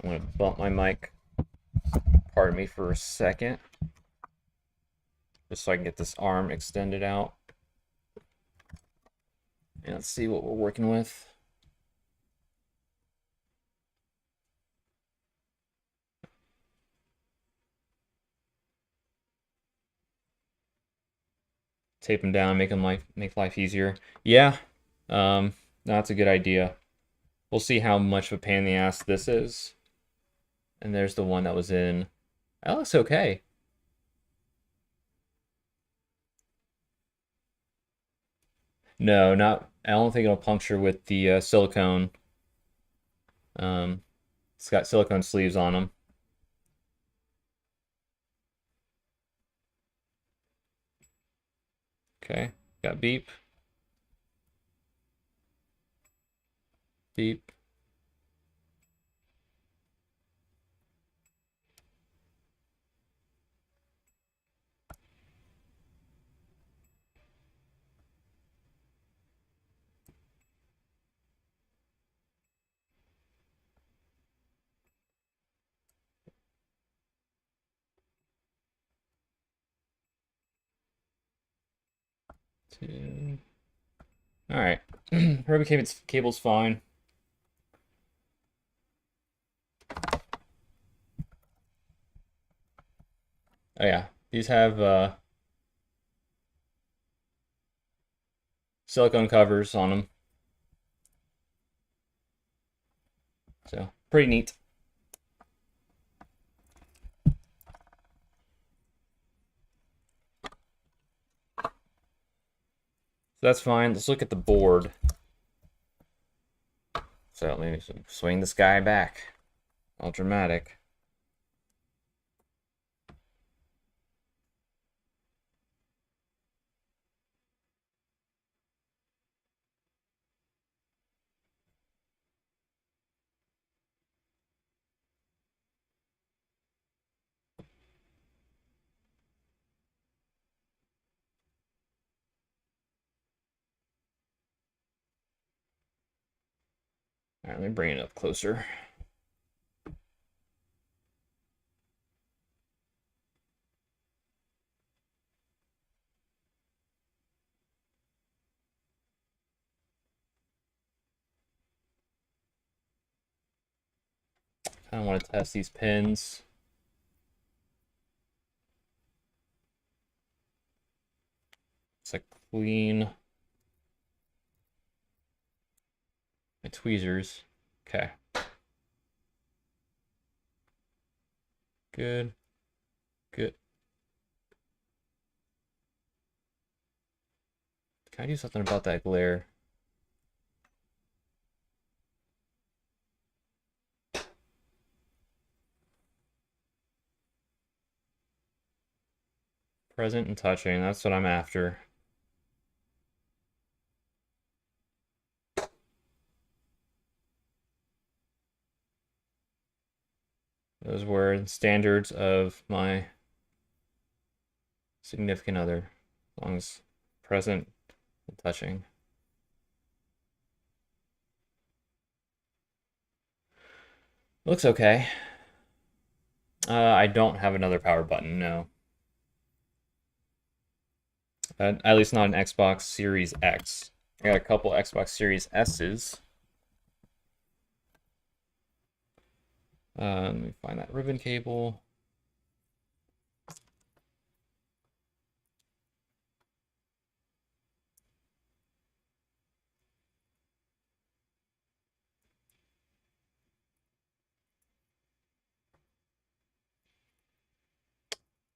I'm going to bump my mic. Pardon me for a second. Just so I can get this arm extended out. And let's see what we're working with. Tape them down, make life easier. Yeah, that's a good idea. We'll see how much of a pain in the ass this is. And there's the one that was in. That looks okay. No, not. I don't think it'll puncture with the silicone. It's got silicone sleeves on them. Okay, got beep. Beep. Two. All right. Ribbon cable's fine. Oh yeah, these have silicone covers on them, so pretty neat. So that's fine. Let's look at the board. So let me swing this guy back. All dramatic. All right, let me bring it up closer. I want to test these pins. It's like clean. My tweezers. Okay. Good. Good. Can I do something about that glare? Present and touching. That's what I'm after. Those were the standards of my significant other, as long as present and touching. Looks okay. I don't have another power button, no. At least not an Xbox Series X. I got a couple Xbox Series S's. Let me find that ribbon cable.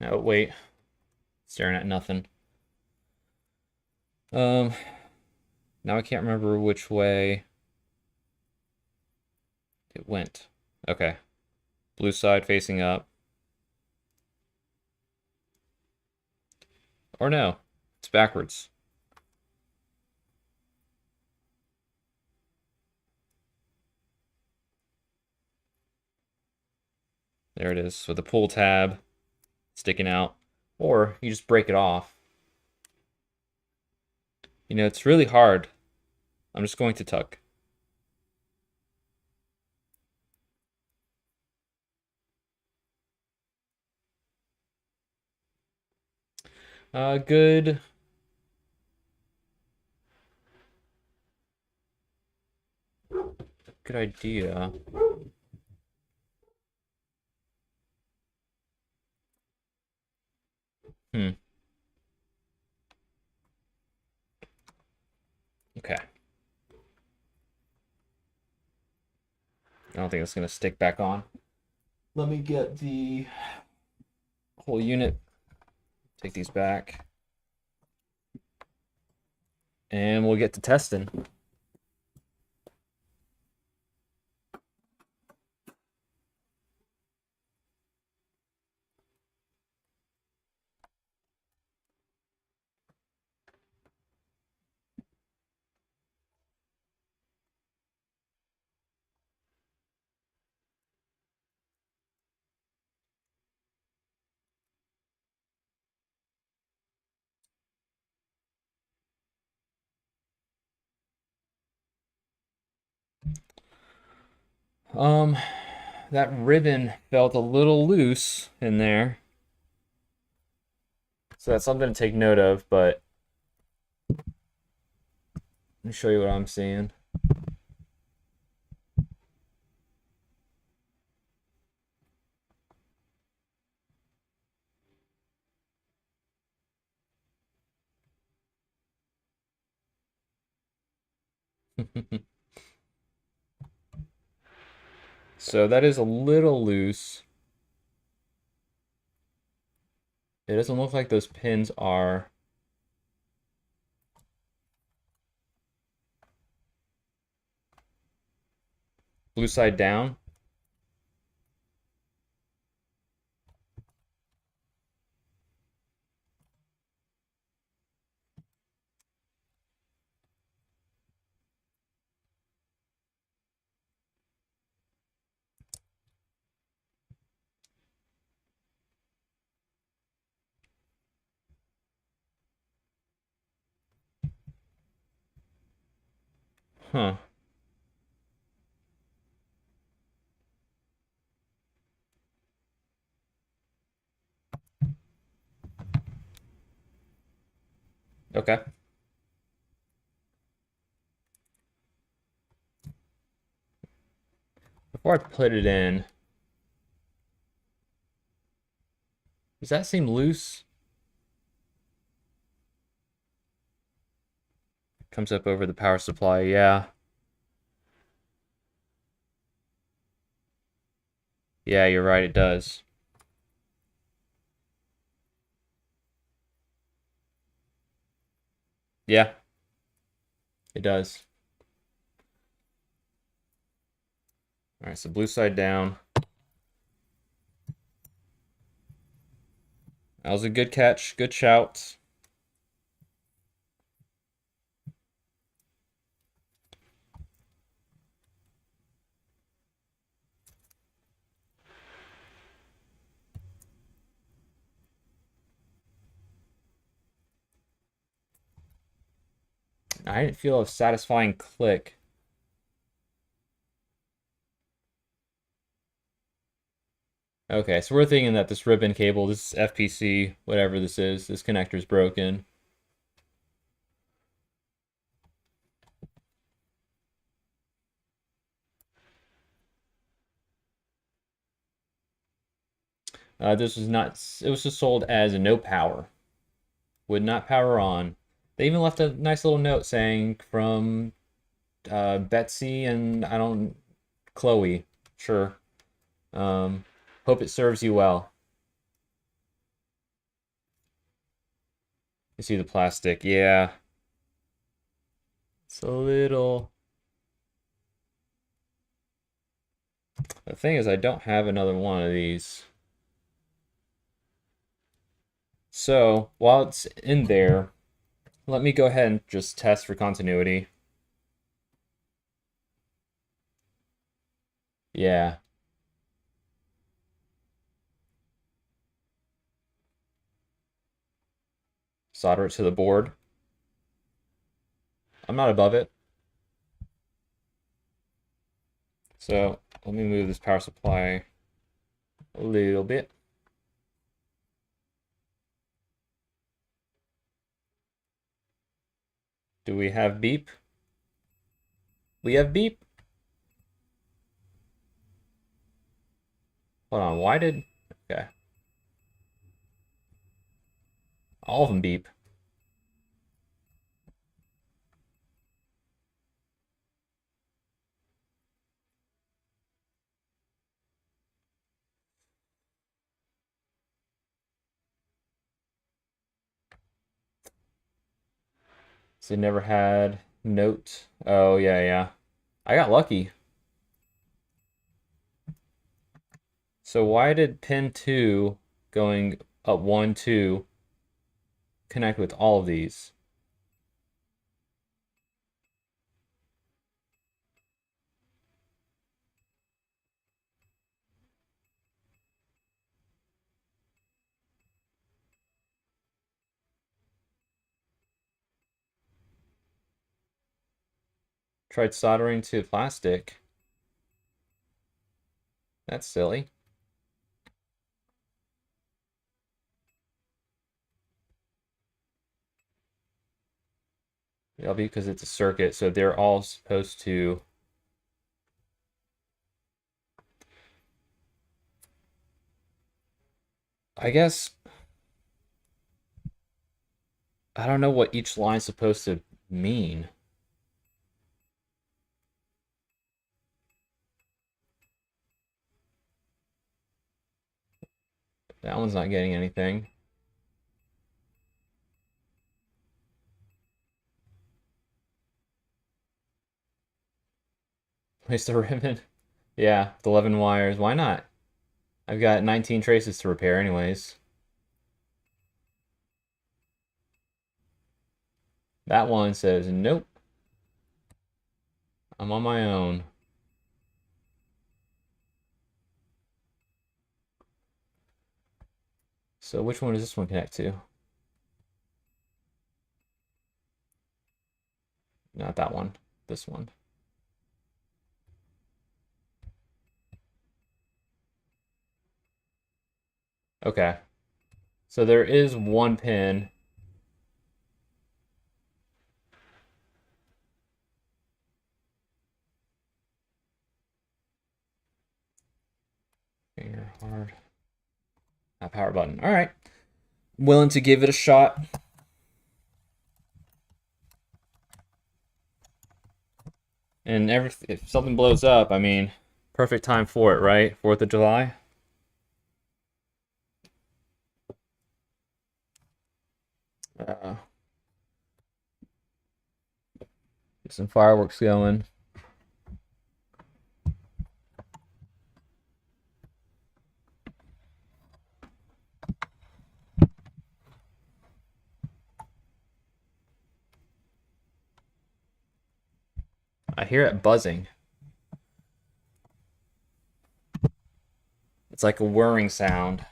Oh, wait. Staring at nothing. Now I can't remember which way it went. Okay. Blue side facing up. Or no, it's backwards. There it is, with the pull tab sticking out. Or you just break it off. You know, it's really hard. I'm just going to tuck. Good. Good idea. Hmm. Okay. I don't think it's going to stick back on. Let me get the whole unit. Take these back. and we'll get to testing. Um, that ribbon felt a little loose in there. So that's something to take note of, but let me show you what I'm seeing. So that is a little loose. It doesn't look like those pins are. Blue side down. Huh. Okay. Before I put it in, does that seem loose? Comes up over the power supply, yeah. Yeah, you're right, it does. Yeah, it does. All right, so blue side down. That was a good catch, good shout. I didn't feel a satisfying click. Okay, so we're thinking that this ribbon cable, this FPC, whatever this is, this connector's broken. This was not, it was just sold as a no power. Would not power on. They even left a nice little note saying from Betsy and Chloe. Sure. Hope it serves you well. You see the plastic, yeah. It's a little. The thing is, I don't have another one of these. So while it's in there, let me go ahead and just test for continuity. Yeah. Solder it to the board. I'm not above it. So let me move this power supply a little bit. Do we have beep? We have beep. Hold on, why did... Okay. All of them beep. So it never had note. Oh, yeah, yeah. I got lucky. So why did pin 2 going up 1, 2 connect with all of these? Tried soldering to plastic. That's silly. It'll be because it's a circuit, so they're all supposed to. I guess I don't know what each line's supposed to mean. That one's not getting anything. Place the ribbon. Yeah, with 11 wires. Why not? I've got 19 traces to repair anyways. That one says, nope. I'm on my own. So which one does this one connect to? Not that one. This one. Okay. So there is one pin. Finger hard. That power button. All right. Willing to give it a shot. And if something blows up, I mean, perfect time for it, right? 4th of July. Get some fireworks going. I hear it buzzing. It's like a whirring sound.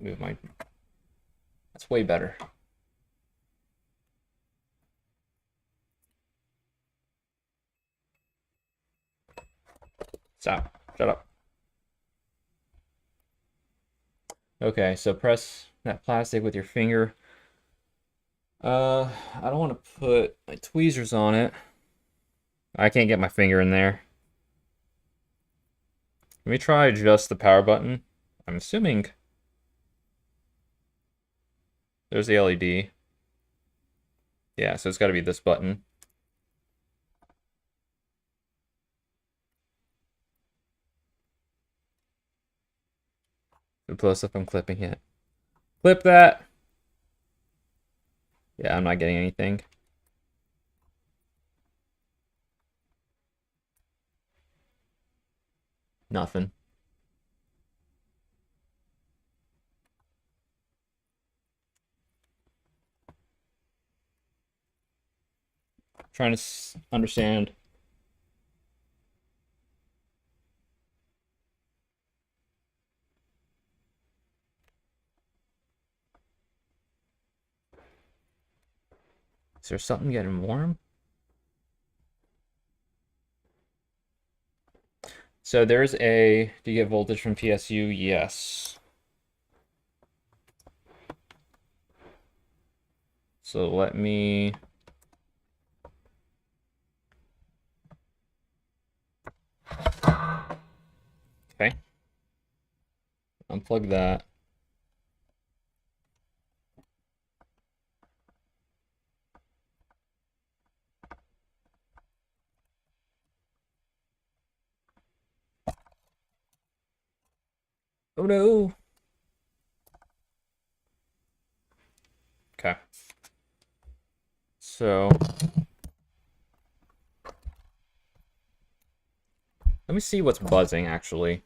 Move my. That's way better. Stop. Shut up. Okay, so press that plastic with your finger. I don't want to put my tweezers on it. I can't get my finger in there. Let me try just the power button. I'm assuming there's the LED. Yeah, so it's got to be this button. Close up, I'm clipping it. Clip that. Yeah, I'm not getting anything. Nothing. Trying to understand. Is there something getting warm? So there's a, do you get voltage from PSU? Yes. So let me, okay. Unplug that. Oh no. Okay. So let me see what's buzzing actually.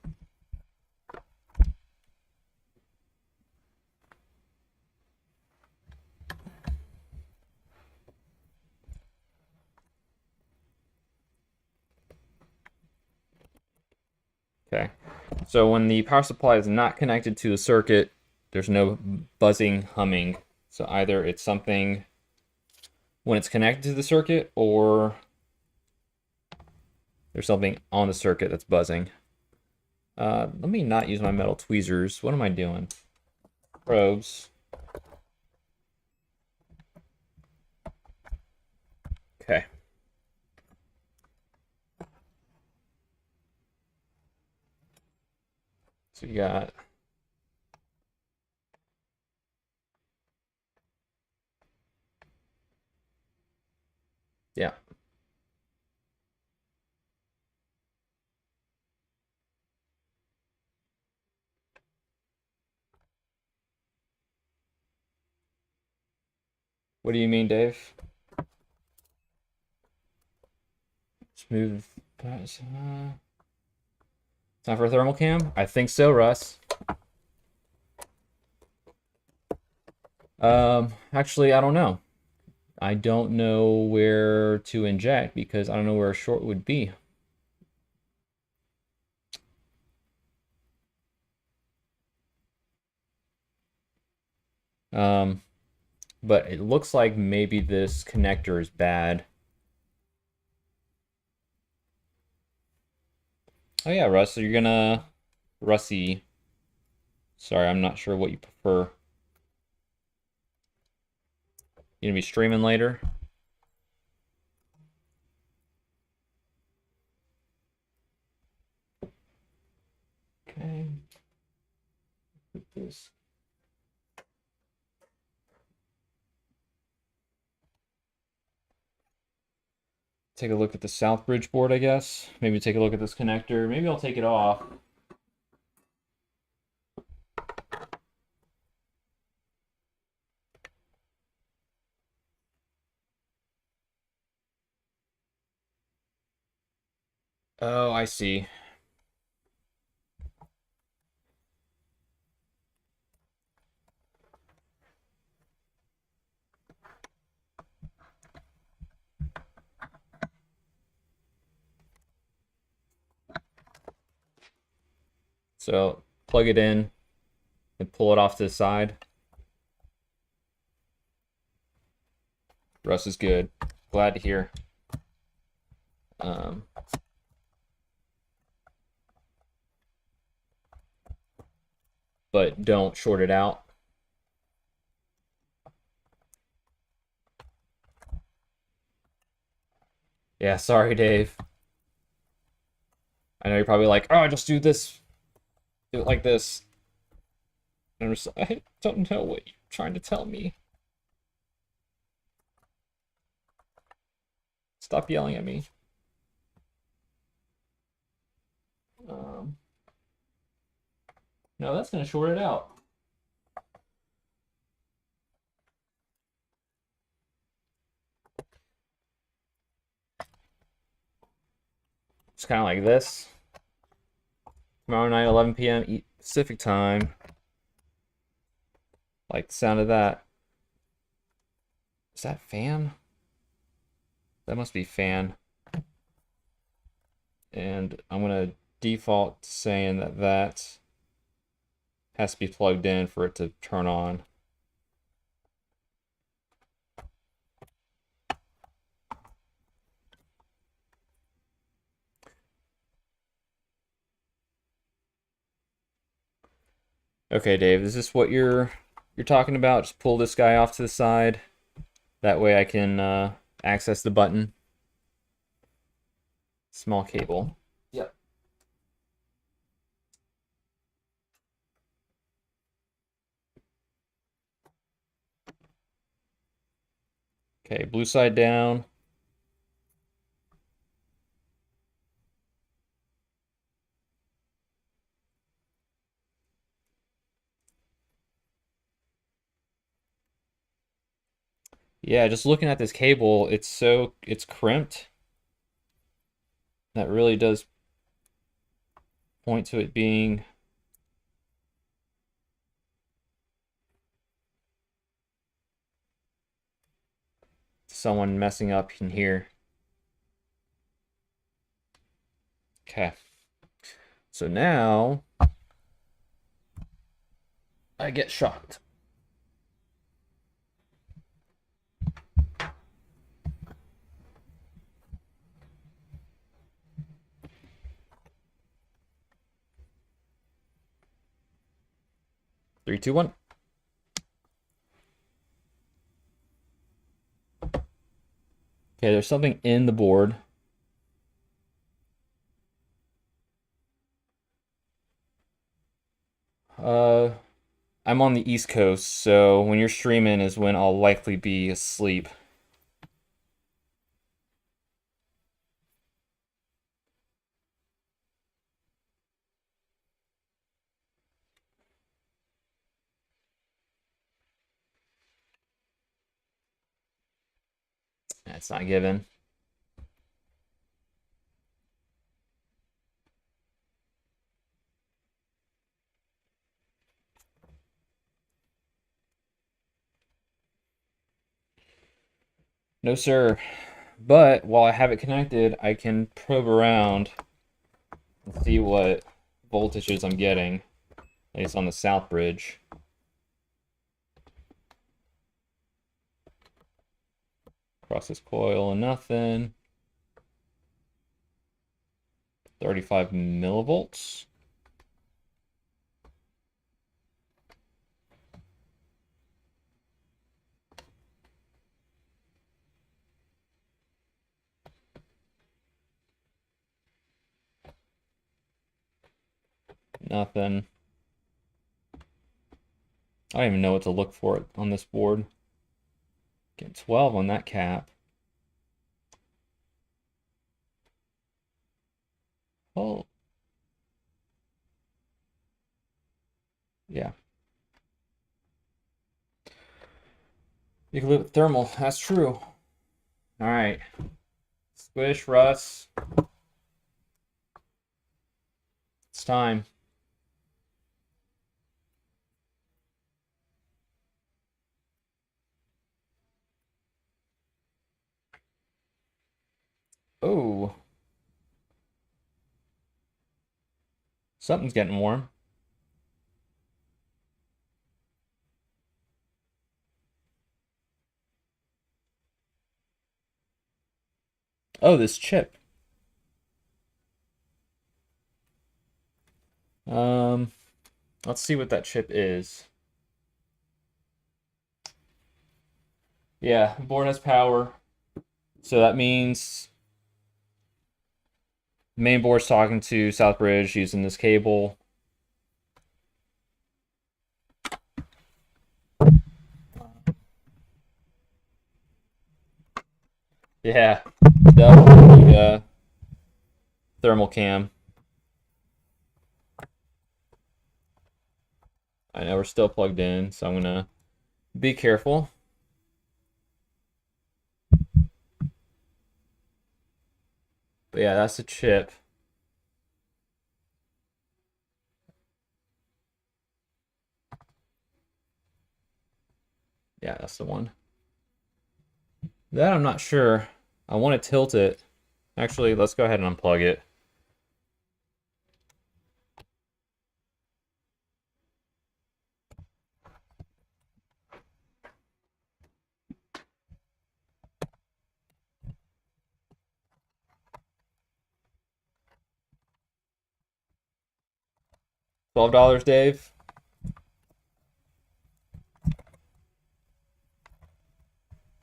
Okay, so when the power supply is not connected to the circuit, there's no buzzing, humming. So either it's something when it's connected to the circuit, or there's something on the circuit that's buzzing. Let me not use my metal tweezers. What am I doing? Probes. Okay. So you got yeah. What do you mean, Dave? Smooth. Time for a thermal cam? I think so, Russ. Actually, I don't know. I don't know where to inject because I don't know where a short would be. But it looks like maybe this connector is bad. Oh yeah, Russ, so you're gonna Russie. Sorry, I'm not sure what you prefer. You gonna be streaming later? Okay. Put this. Take a look at the South Bridge board, I guess. Maybe take a look at this connector. Maybe I'll take it off. Oh, I see. So plug it in and pull it off to the side. Russ is good. Glad to hear. Um, but don't short it out. Yeah, sorry, Dave. I know you're probably like, oh, just do this. Do it like this. And I don't know what you're trying to tell me. Stop yelling at me. Um, no, that's going to short it out. It's kind of like this. Tomorrow night, 11 p.m. Pacific time. Like the sound of that. Is that fan? That must be fan. And I'm going to default saying that that has to be plugged in for it to turn on. Okay, Dave, is this what you're talking about? Just pull this guy off to the side. That way I can access the button. Small cable. Yep. Okay, blue side down. Yeah, just looking at this cable, it's crimped. That really does point to it being someone messing up in here. Okay. So now I get shocked. Three, two, one. Okay, there's something in the board. I'm on the East Coast, so when you're streaming is when I'll likely be asleep. That's not given. No, sir. But while I have it connected, I can probe around and see what voltages I'm getting. At least on the south bridge. Across this coil, nothing. 35 millivolts. Nothing. I don't even know what to look for on this board. Get 12 on that cap. Oh. Yeah. You can live with thermal. That's true. All right. Squish, Russ. It's time. Oh. Something's getting warm. Oh, this chip. Let's see what that chip is. Yeah, board has power. So that means main board's talking to Southbridge using this cable. Yeah, definitely thermal cam. I know we're still plugged in, so I'm gonna be careful. But yeah, that's the chip. Yeah, that's the one. That I'm not sure. I want to tilt it. Actually, let's go ahead and unplug it. $12, Dave.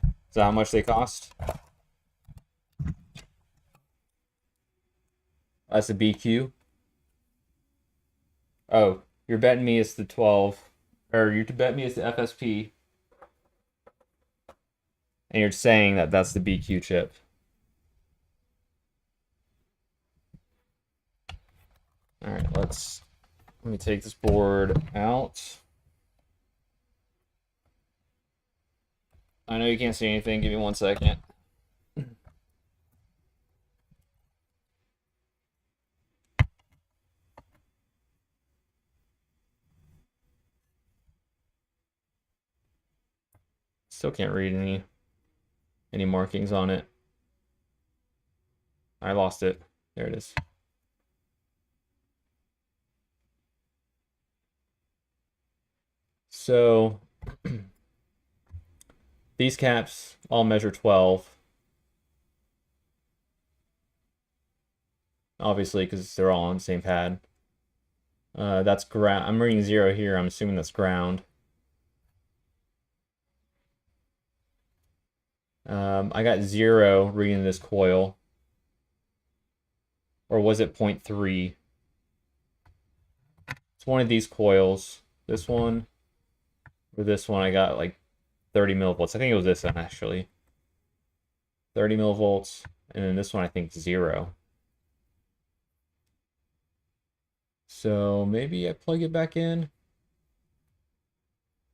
Is that how much they cost? That's a BQ. Oh, you're betting me it's the 12, or you're betting me it's the FSP, and you're saying that that's the BQ chip. All right, let me take this board out. I know you can't see anything. Give me 1 second. Still can't read any markings on it. I lost it. There it is. So these caps all measure 12. Obviously, because they're all on the same pad. That's ground. I'm reading 0 here. I'm assuming that's ground. I got 0 reading this coil. Or was it 0.3? It's one of these coils. This one or this one, I got like 30 millivolts. I think it was this one, actually. 30 millivolts. And then this one, I think 0. So maybe I plug it back in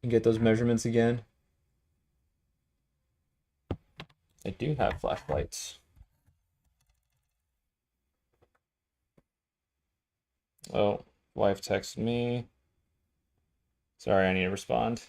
and get those measurements again. I do have flashlights. Oh, wife texted me. Sorry, I need to respond.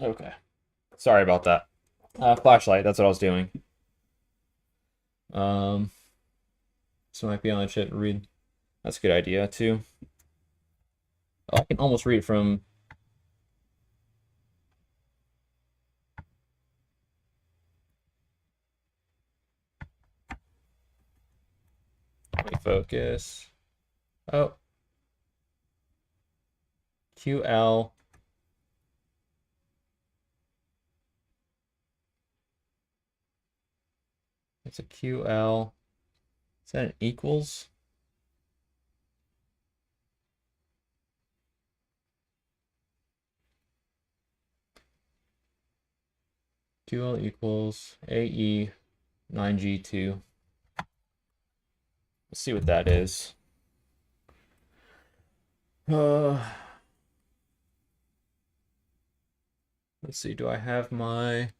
Okay. Sorry about that. Flashlight, that's what I was doing. So might be on the chat to read. That's a good idea too. Oh, I can almost read from let me focus. Oh. QL. It's a QL. Is that an equals? QL equals AE 9G2. Let's see what that is. Let's see, do I have my...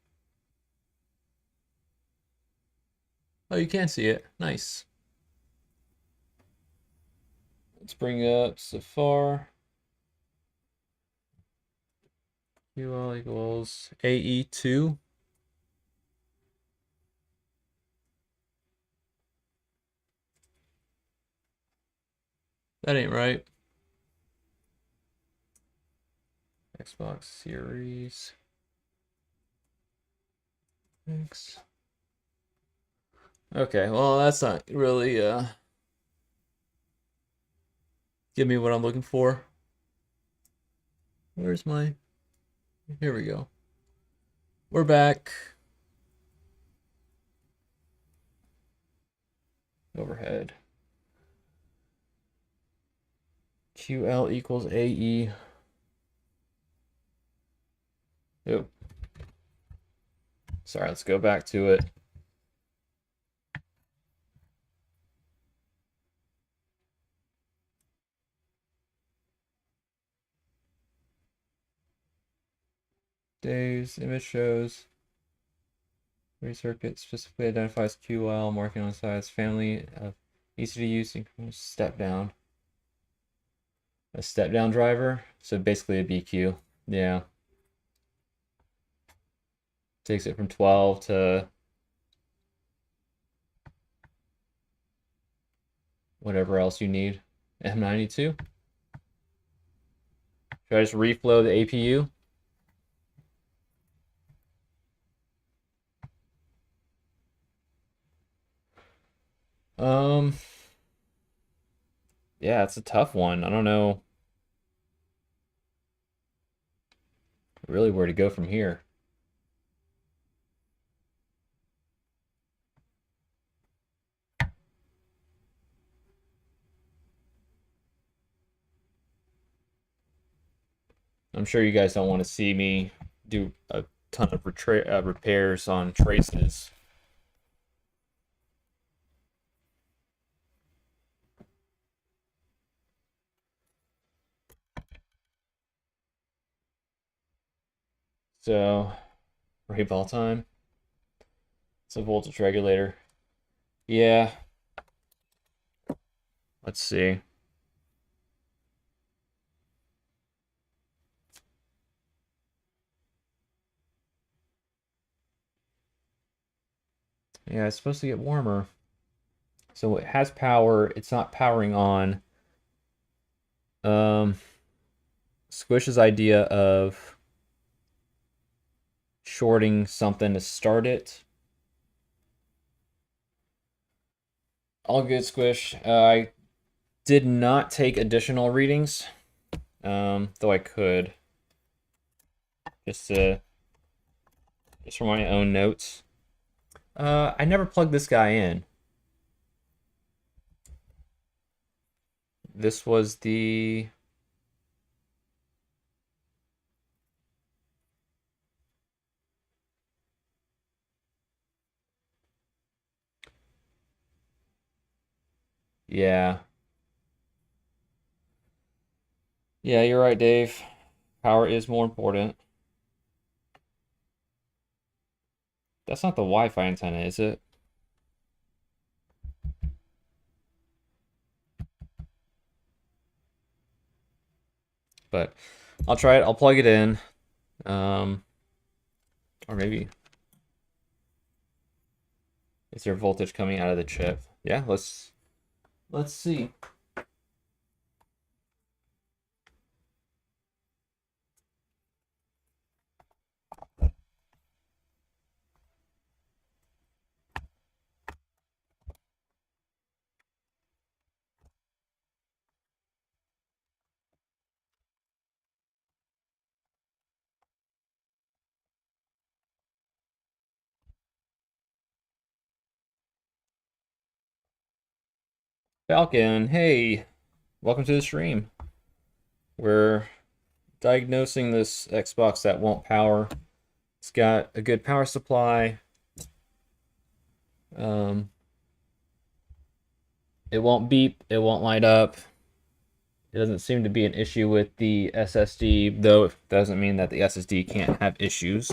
Oh, you can see it. Nice. Let's bring up Safar. QL equals AE2. That ain't right. Xbox Series X. Okay, well, that's not really give me what I'm looking for. Where's my... Here we go. We're back. Overhead. QL equals AE. Oh. Sorry, let's go back to it. Days, image shows. Circuit specifically identifies QL, marking on the side as family of easy to use step down. A step down driver, so basically a BQ. Yeah. Takes it from 12 to whatever else you need. M92. Should I just reflow the APU? Um, yeah, it's a tough one. I don't know really where to go from here. I'm sure you guys don't want to see me do a ton of repairs on traces. So, rate ball time. It's a voltage regulator. Yeah, let's see. Yeah, it's supposed to get warmer. So it has power. It's not powering on. Um, Squish's idea of shorting something to start it. All good, Squish. I did not take additional readings, though I could. Just for my own notes. I never plugged this guy in. This was the... Yeah. Yeah, you're right, Dave. Power is more important. That's not the Wi-Fi antenna, is it? But I'll try it. I'll plug it in. Or maybe... Is there voltage coming out of the chip? Yeah, let's see. Falcon, hey, welcome to the stream. We're diagnosing this Xbox that won't power. It's got a good power supply. It won't beep, it won't light up. It doesn't seem to be an issue with the SSD, though it doesn't mean that the SSD can't have issues.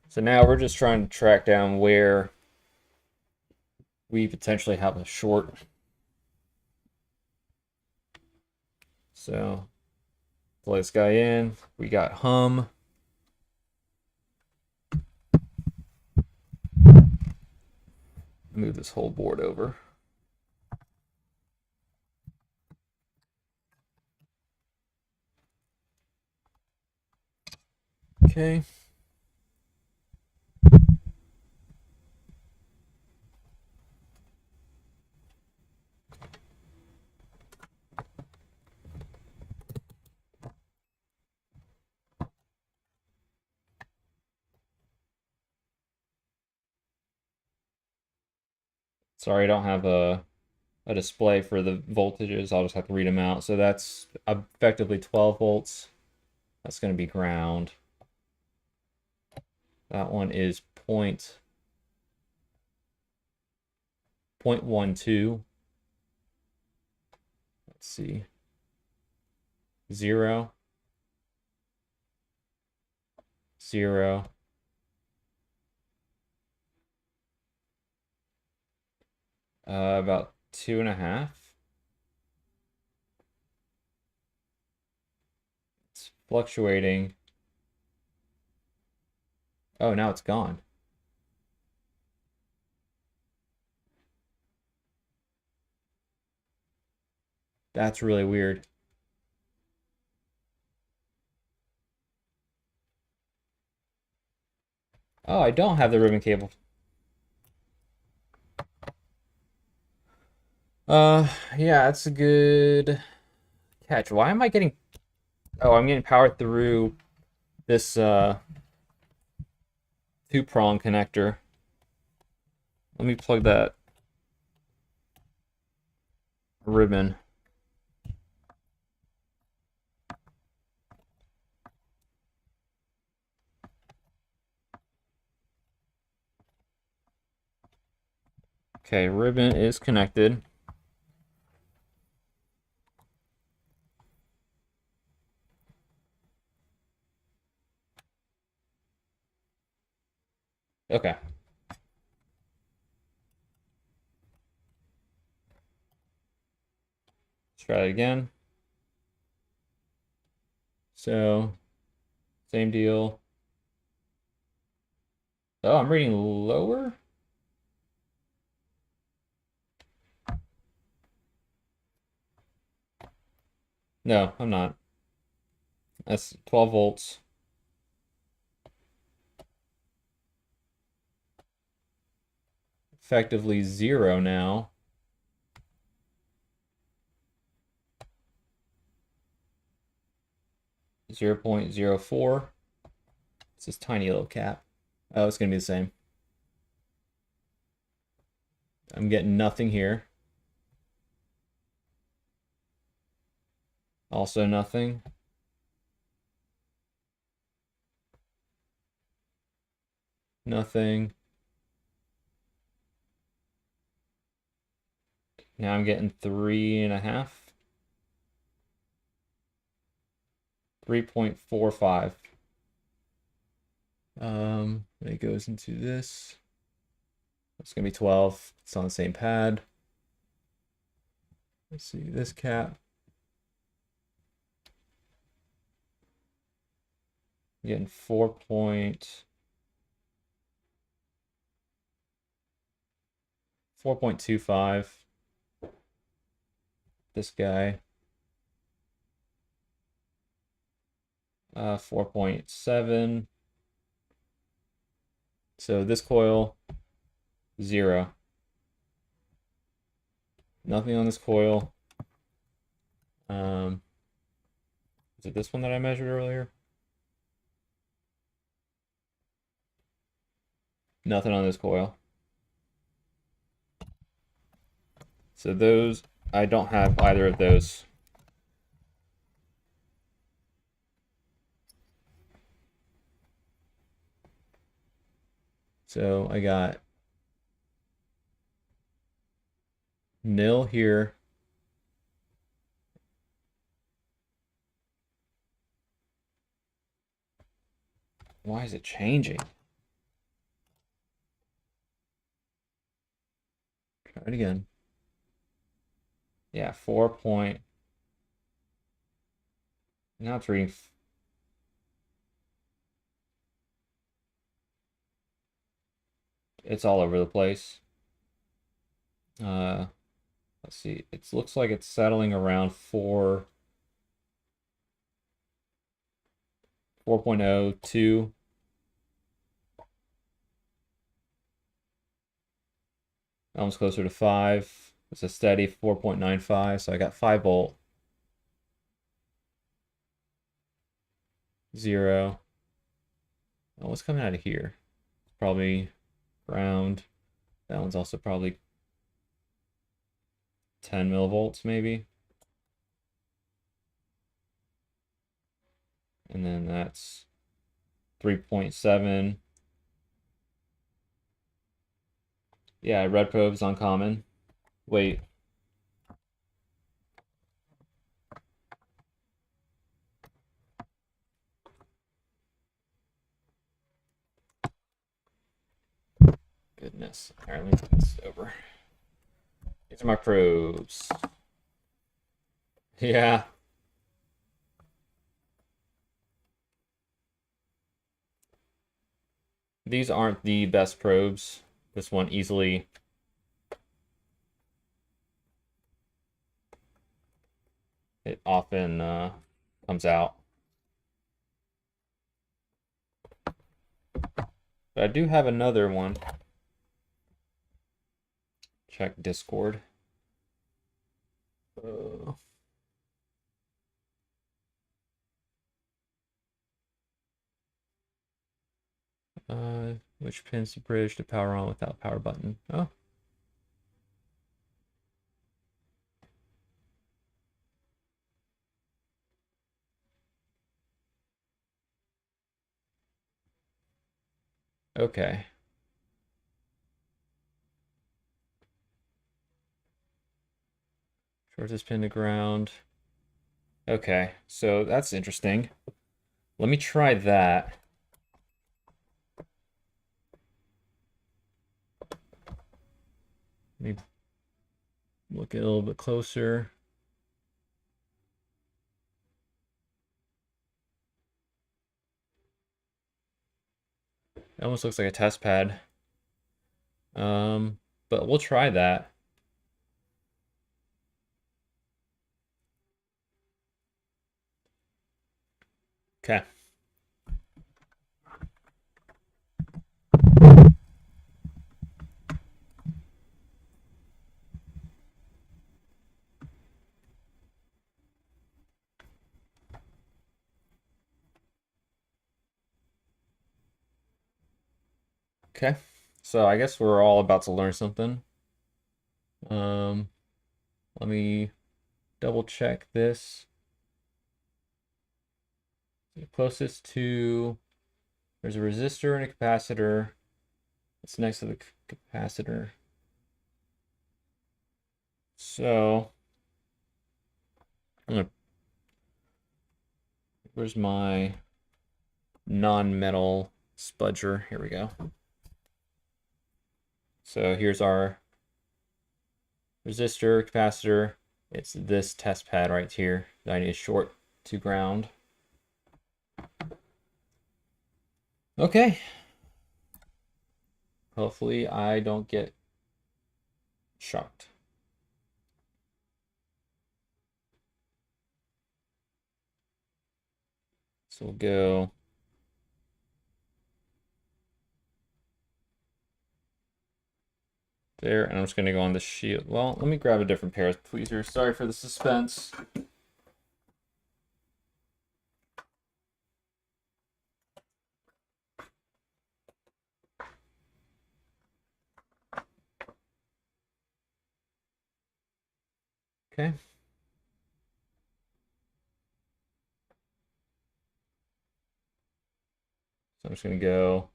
So now we're just trying to track down where we potentially have a short. So plug this guy in. We got hum. Move this whole board over. Okay. Sorry, I don't have a display for the voltages. I'll just have to read them out. So that's effectively 12 volts. That's going to be ground. That one is point 0.12. Let's see. 0, 0. About 2.5. It's fluctuating. Oh, now it's gone. That's really weird. Oh, I don't have the ribbon cable. Yeah, that's a good catch. Why am I getting... Oh, I'm getting powered through this, two-prong connector. Let me plug that ribbon. Okay, ribbon is connected. Okay. Let's try it again. So, same deal. Oh, I'm reading lower? No, I'm not. That's 12 volts. Effectively 0 now. Zero 0.04. It's this tiny little cap. Oh, it's gonna be the same. I'm getting nothing here. Also nothing. Nothing. Now I'm getting 3.5. 3.45. It goes into this. It's gonna be 12. It's on the same pad. Let's see this cap. I'm getting 4.25. This guy. 4.7. So this coil, 0. Nothing on this coil. Is it this one that I measured earlier? Nothing on this coil. So those, I don't have either of those. So I got nil here. Why is it changing? Try it again. Yeah, 4 point. Now it's reading. It's all over the place. Let's see. It looks like it's settling around 4.02. Almost closer to 5. It's a steady 4.95, so I got 5 volt. 0. Oh, what's coming out of here? Probably ground. That one's also probably 10 millivolts, maybe. And then that's 3.7. Yeah, red probe's uncommon. Wait. Goodness. All right, let me put this over. These are my probes. Yeah. These aren't the best probes. This one easily it often comes out. But I do have another one. Check Discord. Which pins the bridge to power on without power button? Oh. Okay. Short this pin to ground. Okay, so that's interesting. Let me try that. Let me look at it a little bit closer. It almost looks like a test pad. But we'll try that. Okay. Okay. So I guess we're all about to learn something. Let me double check this. Closest to, there's a resistor and a capacitor. It's next to the capacitor. So, where's my non-metal spudger? Here we go. So here's our resistor, capacitor. It's this test pad right here that I need to short to ground. Okay. Hopefully I don't get shocked. So we'll go there, and I'm just going to go on the shield. Well, let me grab a different pair of tweezers. Sorry for the suspense. Okay. So I'm just going to go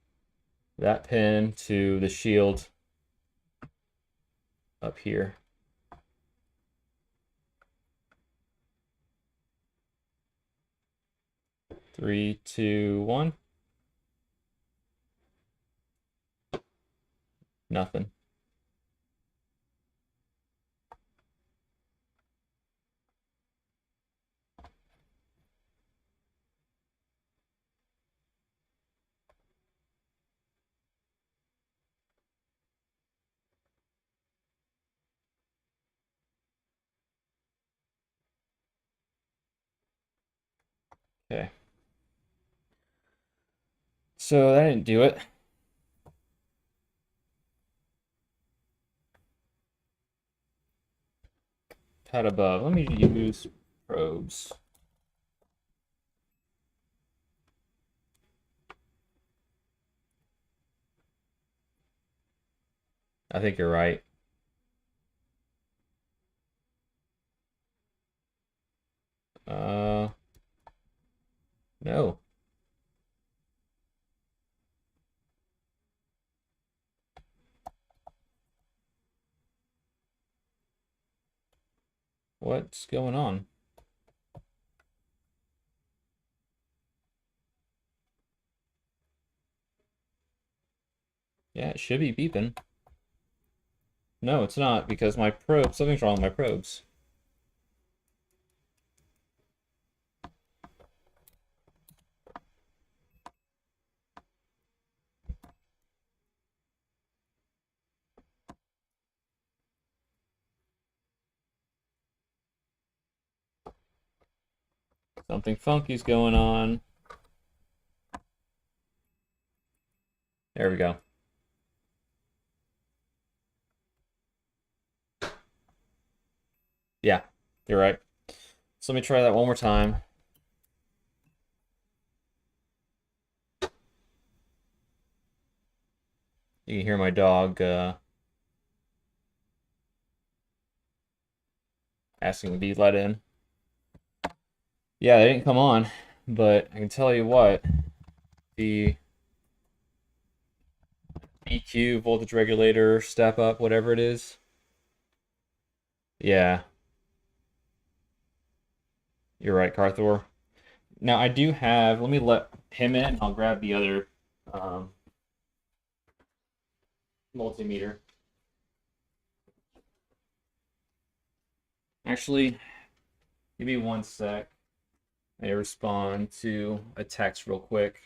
that pin to the shield up here. Three, two, one. Nothing. Okay. So that didn't do it. Pad above. Let me use probes. I think you're right. No. What's going on? Yeah, it should be beeping. No, it's not, because my probe, something's wrong with my probes. Something funky's going on. There we go. Yeah, you're right. So let me try that one more time. You can hear my dog asking to be let in. Yeah, they didn't come on, but I can tell you what, the EQ, voltage regulator, step up, whatever it is. Yeah, you're right, Carthor. Now I do have, let me let him in. I'll grab the other multimeter. Actually, give me one sec. I respond to a text real quick.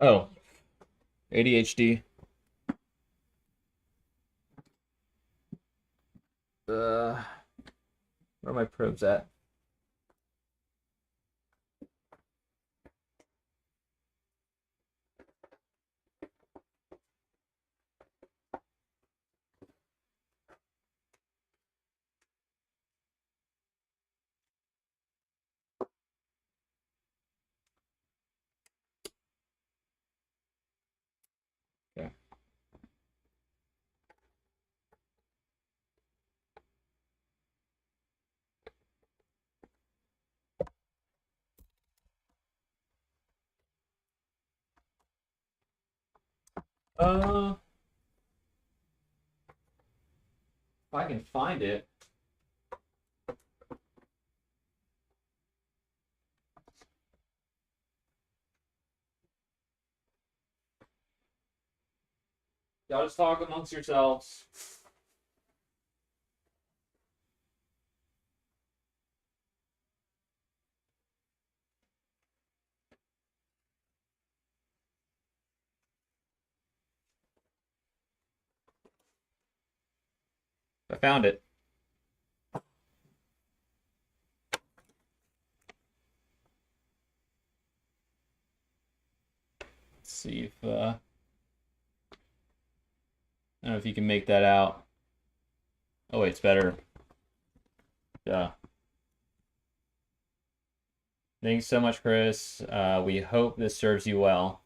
Oh, ADHD. Where are my probes at? Okay. If I can find it. Y'all just talk amongst yourselves. I found it. Let's see if I don't know if you can make that out. Oh wait, it's better. Yeah. Thanks so much, Chris. We hope this serves you well.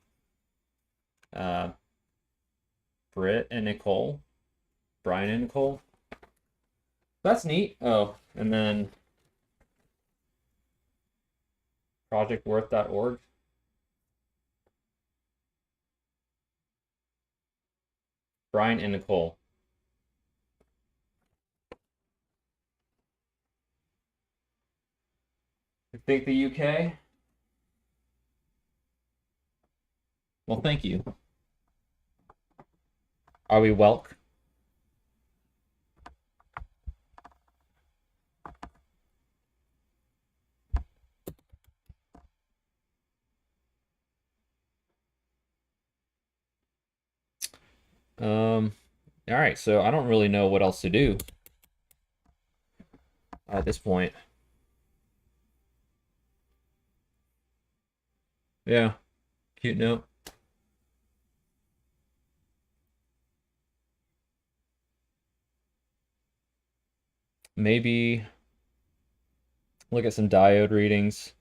Britt and Nicole. Brian and Nicole. That's neat. Oh, and then projectworth.org. Brian and Nicole. I think the UK. Well, thank you. Are we welk? All right, so I don't really know what else to do at this point. Yeah, cute note. Maybe look at some diode readings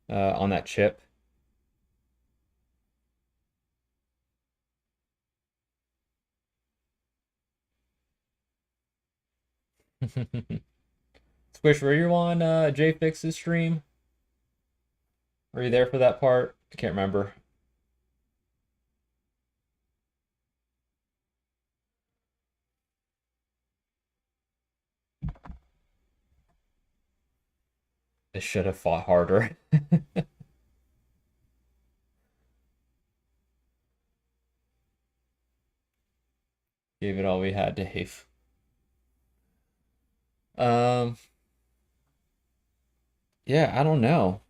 on that chip. Squish, were you on JFix's stream? Were you there for that part? I can't remember. It should have fought harder. Gave it all we had, Dave. Um, yeah, I don't know.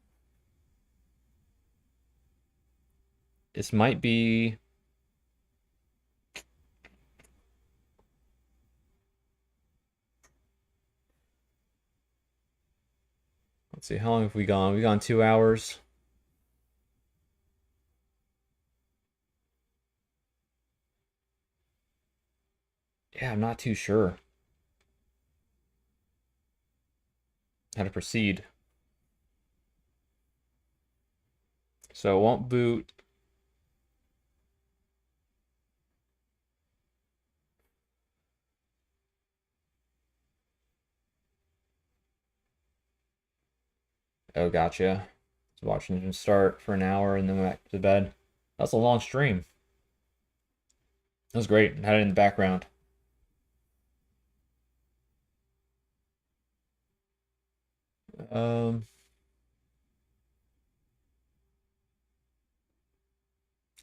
This might be. Let's see, how long have we gone? We gone 2 hours. Yeah, I'm not too sure how to proceed. So it won't boot. Oh, gotcha. Just watching him start for an hour and then went back to bed. That's a long stream. That was great. Had it in the background. Um,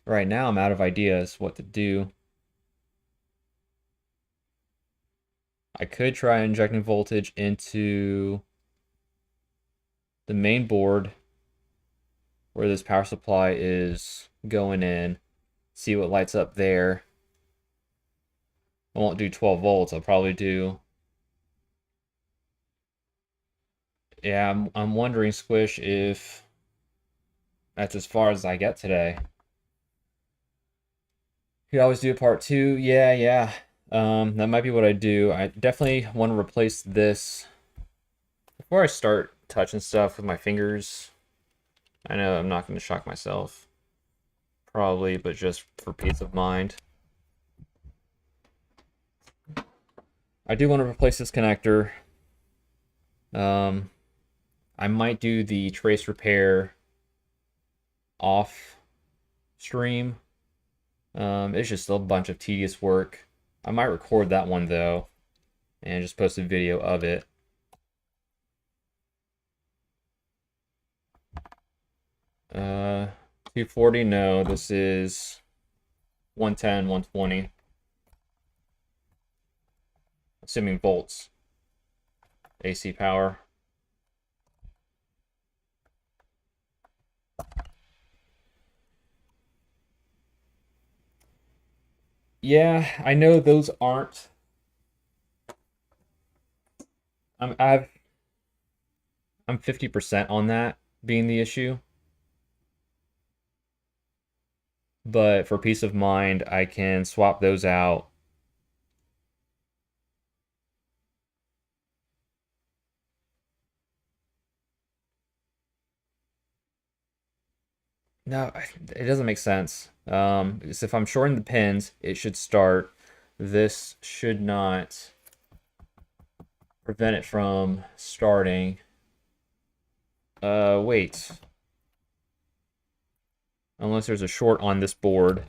right now I'm out of ideas what to do. I could try injecting voltage into the main board where this power supply is going in. See what lights up there. I won't do 12 volts. I'll probably do. Yeah, I'm wondering, Squish, if that's as far as I get today. You could always do a part two. Yeah, yeah. That might be what I do. I definitely want to replace this before I start touching stuff with my fingers. I know I'm not going to shock myself, probably, but just for peace of mind. I do want to replace this connector. I might do the trace repair off stream. It's just a bunch of tedious work. I might record that one though, and just post a video of it. Uh, 240, no, this is 110, 120. Assuming volts. AC power. Yeah, I know those aren't. I'm 50% on that being the issue. But for peace of mind, I can swap those out. No, it doesn't make sense. Because if I'm shorting the pins, it should start. This should not prevent it from starting. Wait. Unless there's a short on this board.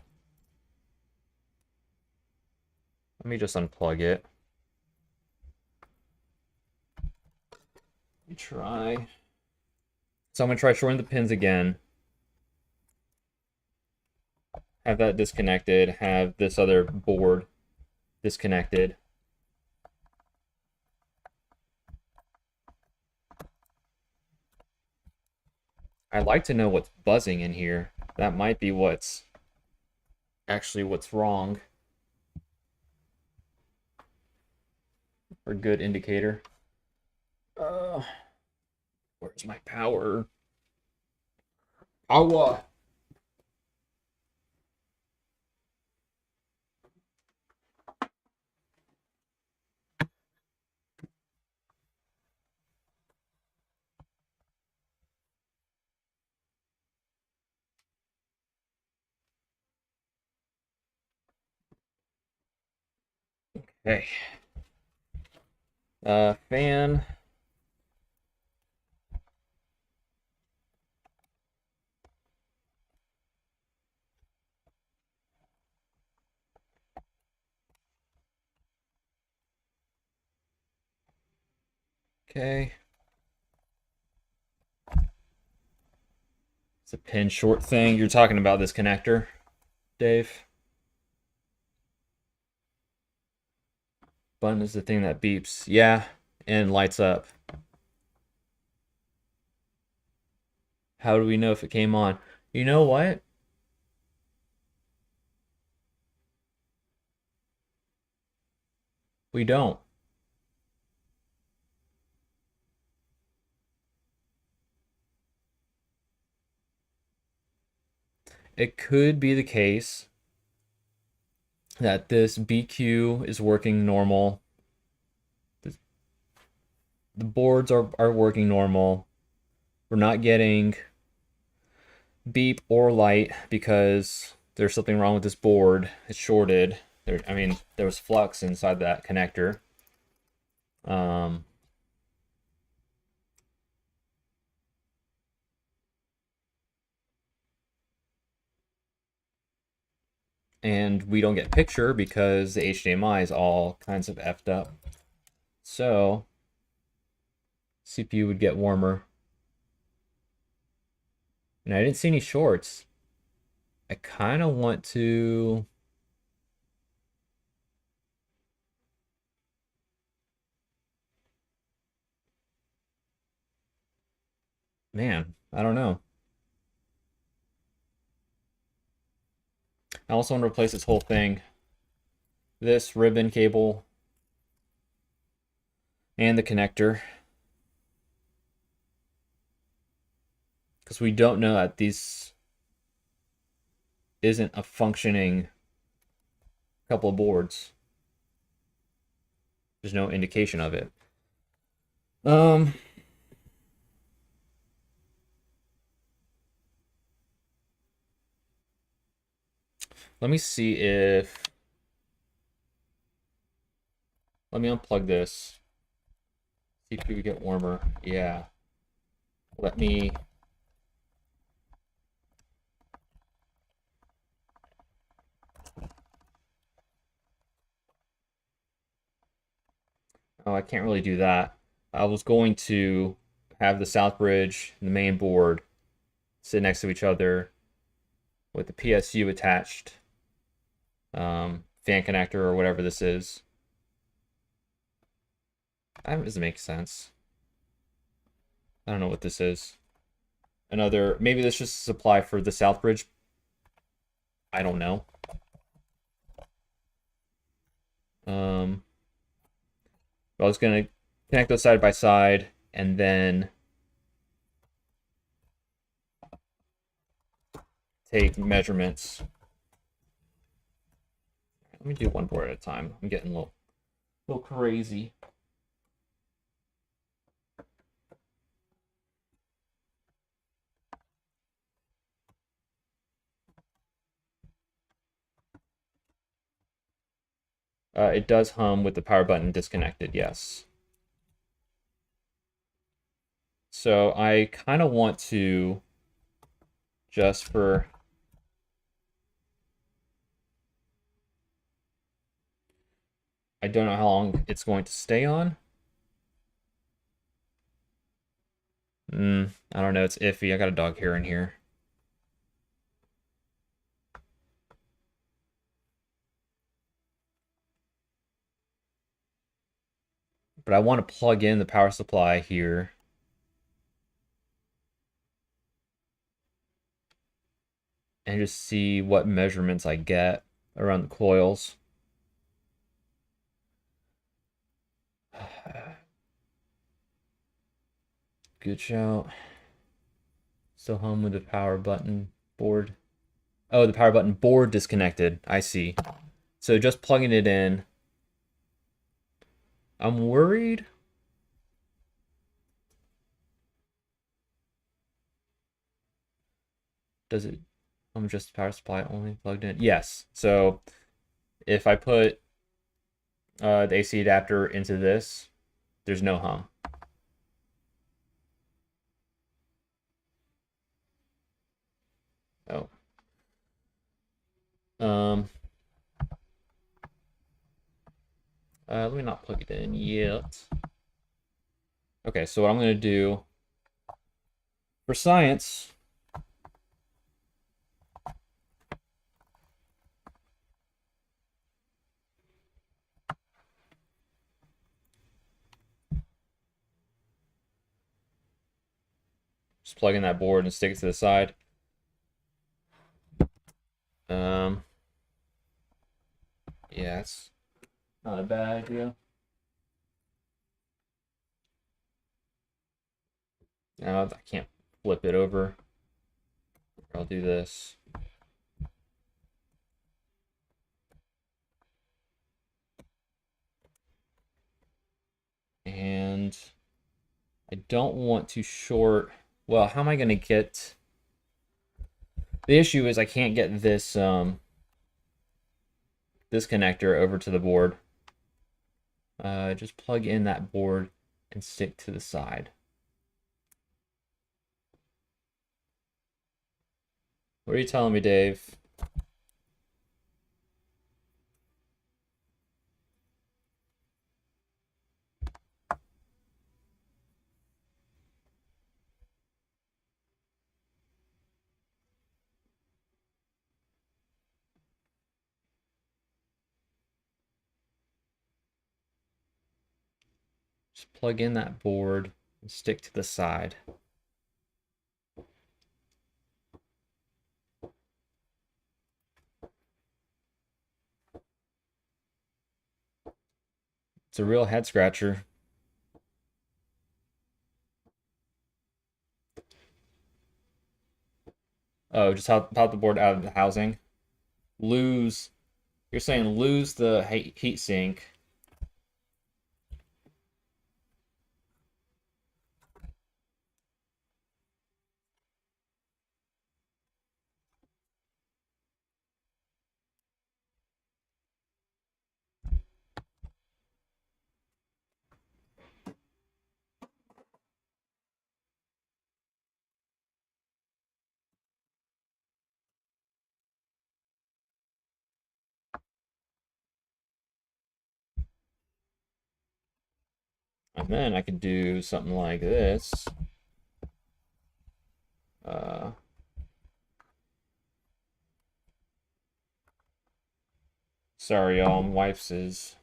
Let me just unplug it. Let me try. So I'm gonna try shorting the pins again. Have that disconnected. Have this other board disconnected. I'd like to know what's buzzing in here. That might be what's actually what's wrong. For a good indicator. Where's my power? Power. Okay. Fan. Okay. It's a pin short thing. You're talking about this connector, Dave? Button is the thing that beeps. Yeah, and lights up. How do we know if it came on? You know what? We don't. It could be the case that this BQ is working normal. The boards are working normal. We're not getting beep or light because there's something wrong with this board. It's shorted. There was flux inside that connector. And we don't get picture because the HDMI is all kinds of effed up. So CPU would get warmer. And I didn't see any shorts. I kind of want to... Man, I don't know. I also want to replace this whole thing. This ribbon cable and the connector. Because we don't know that these isn't a functioning couple of boards. There's no indication of it. Let me see if... Let me unplug this. See if we get warmer. Yeah. Let me... Oh, I can't really do that. I was going to have the South Bridge and the main board sit next to each other with the PSU attached. Fan connector or whatever this is. That doesn't make sense. I don't know what this is. Maybe this is just a supply for the South Bridge. I don't know. I was gonna connect those side by side and then take measurements. Let me do one board at a time. I'm getting a little crazy. It does hum with the power button disconnected, yes. So I kind of want to, just for... I don't know how long it's going to stay on. I don't know, it's iffy. I got a dog hair in here. But I want to plug in the power supply here. And just see what measurements I get around the coils. Good shout. Still home with the power button board. Oh, the power button board disconnected. I see. So just plugging it in. I'm worried. Does it... I'm just power supply only plugged in? Yes. So if I put the AC adapter into this, there's no hum. Oh. Let me not plug it in yet. Okay, so what I'm going to do for science Just plug in that board and stick it to the side. Yeah, it's not a bad idea. Now I can't flip it over. I'll do this. And I don't want to short. Well, how am I going to get... The issue is I can't get this this connector over to the board. Just plug in that board and stick to the side. What are you telling me, Dave? Just plug in that board and stick to the side. It's a real head scratcher. Oh, just pop the board out of the housing. Lose. You're saying lose the heat sink. And then I could do something like this. Sorry, y'all, my wife's is.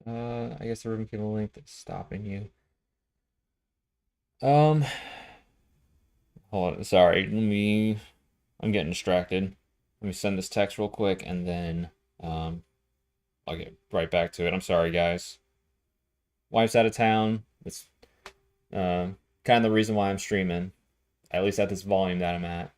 I guess the ribbon cable length is stopping you. Hold on, sorry, I'm getting distracted. Let me send this text real quick and then I'll get right back to it. I'm sorry, guys. Wife's out of town. It's kind of the reason why I'm streaming, at least at this volume that I'm at.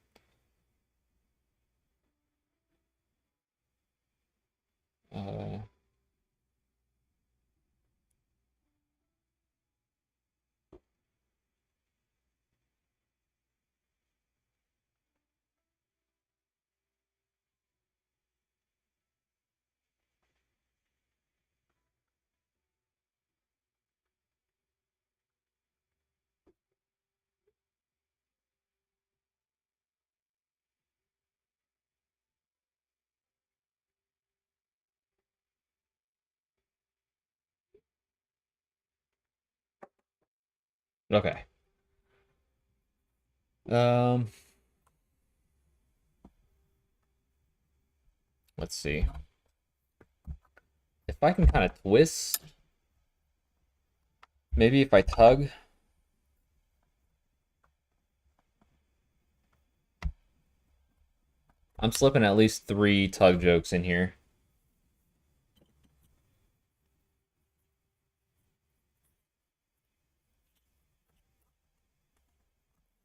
Okay. Let's see. If I can kind of twist, maybe if I tug. I'm slipping at least 3 tug jokes in here.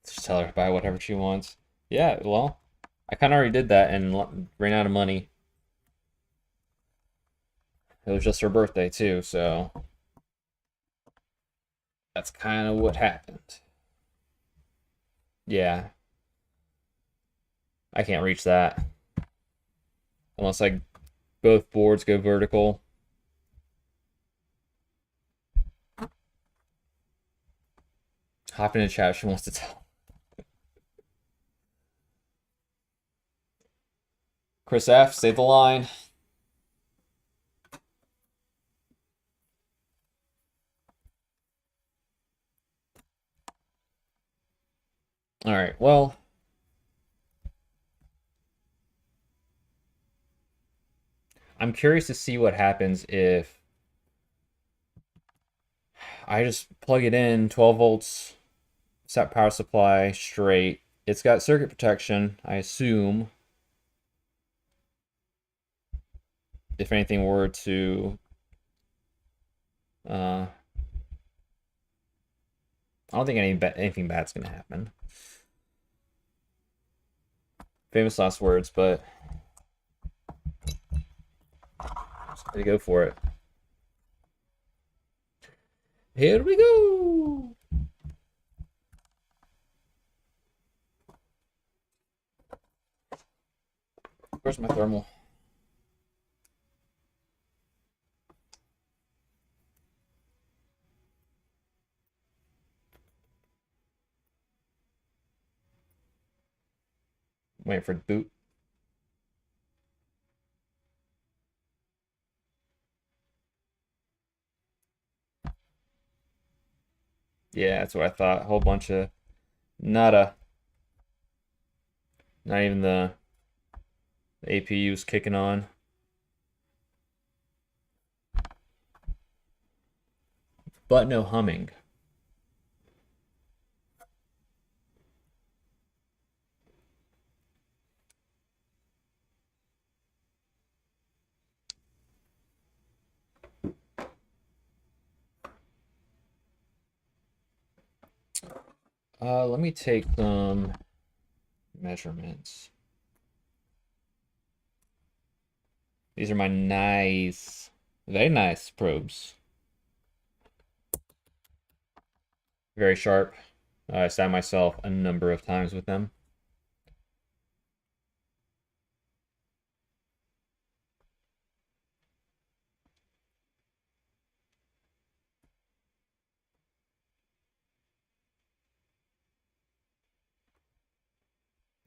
Just tell her to buy whatever she wants. Yeah, well, I kind of already did that and ran out of money. It was just her birthday too, so that's kind of what happened. Yeah, I can't reach that unless I both boards go vertical. Hop in the chat if she wants to tell. Chris F, save the line. All right, well, I'm curious to see what happens if I just plug it in 12 volts, set power supply straight. It's got circuit protection, I assume. If anything were to I don't think anything bad's gonna happen. Famous last words, but just gotta go for it. Here we go. Where's my thermal? Waiting for the boot. Yeah, that's what I thought. A whole bunch of nada. Not even the APU was kicking on. But no humming. Let me take some measurements. These are my nice, very nice probes. Very sharp. I stabbed myself a number of times with them.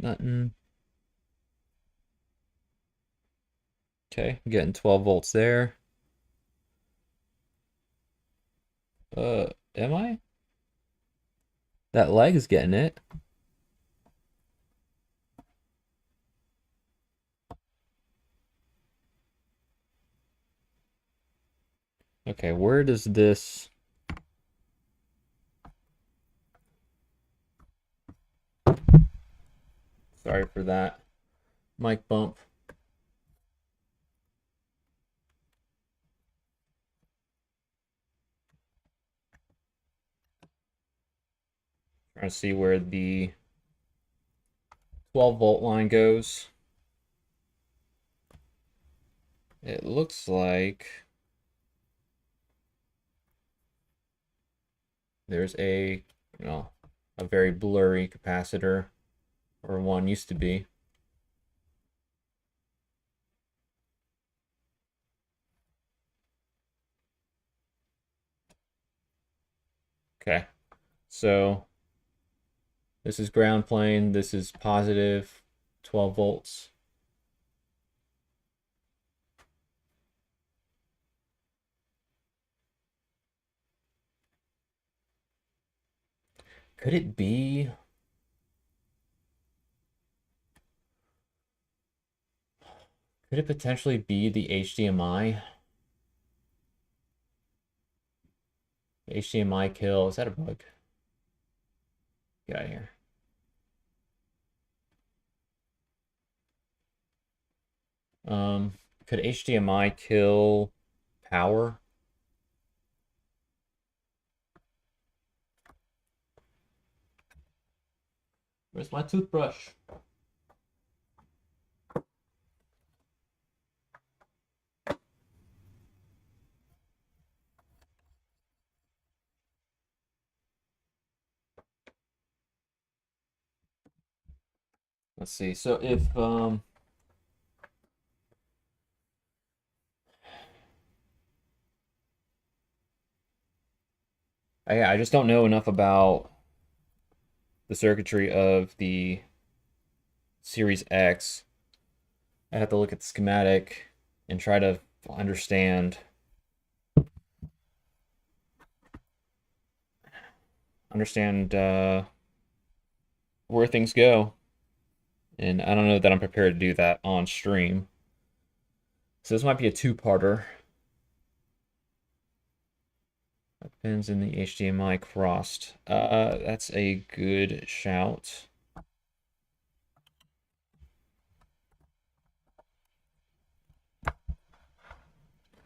Nothing. Okay, I'm getting 12 volts there. Am I? That leg is getting it. Okay, where does this... Sorry for that mic bump. Trying to see where the 12 volt line goes. It looks like there's a very blurry capacitor, or one used to be. Okay, so this is ground plane, this is positive 12 volts. Could it be? Could it potentially be the HDMI? HDMI kill, is that a bug? Get out of here. Could HDMI kill power? Where's my toothbrush? Let's see. So if I just don't know enough about the circuitry of the Series X. I have to look at the schematic and try to understand where things go. And I don't know that I'm prepared to do that on stream. So this might be a two-parter. Pins in the HDMI crossed. That's a good shout.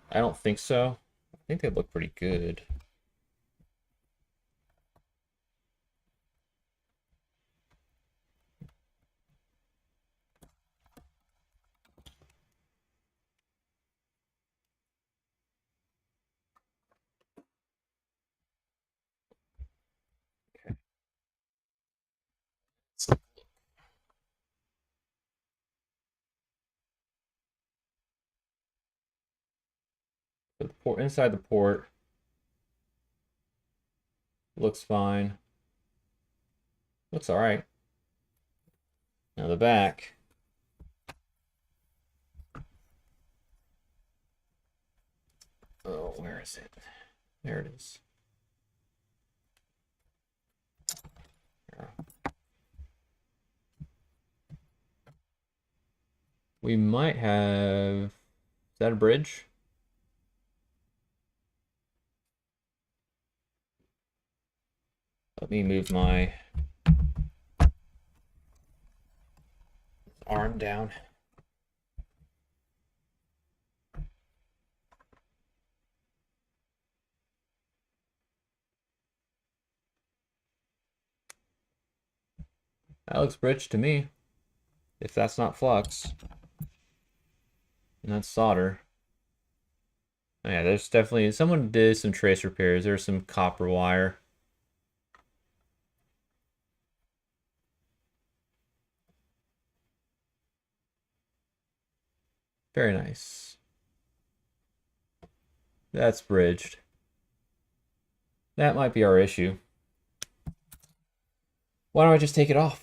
I don't think so. I think they look pretty good. Okay. So the port inside the port looks fine. Looks all right. Now the back. Oh, where is it? There it is. Here. We might have. Is that a bridge? Let me move my arm down. That looks bridge to me. If that's not flux. And that's solder. Oh, yeah, there's definitely someone did some trace repairs. There's some copper wire. Very nice. That's bridged. That might be our issue. Why don't I just take it off?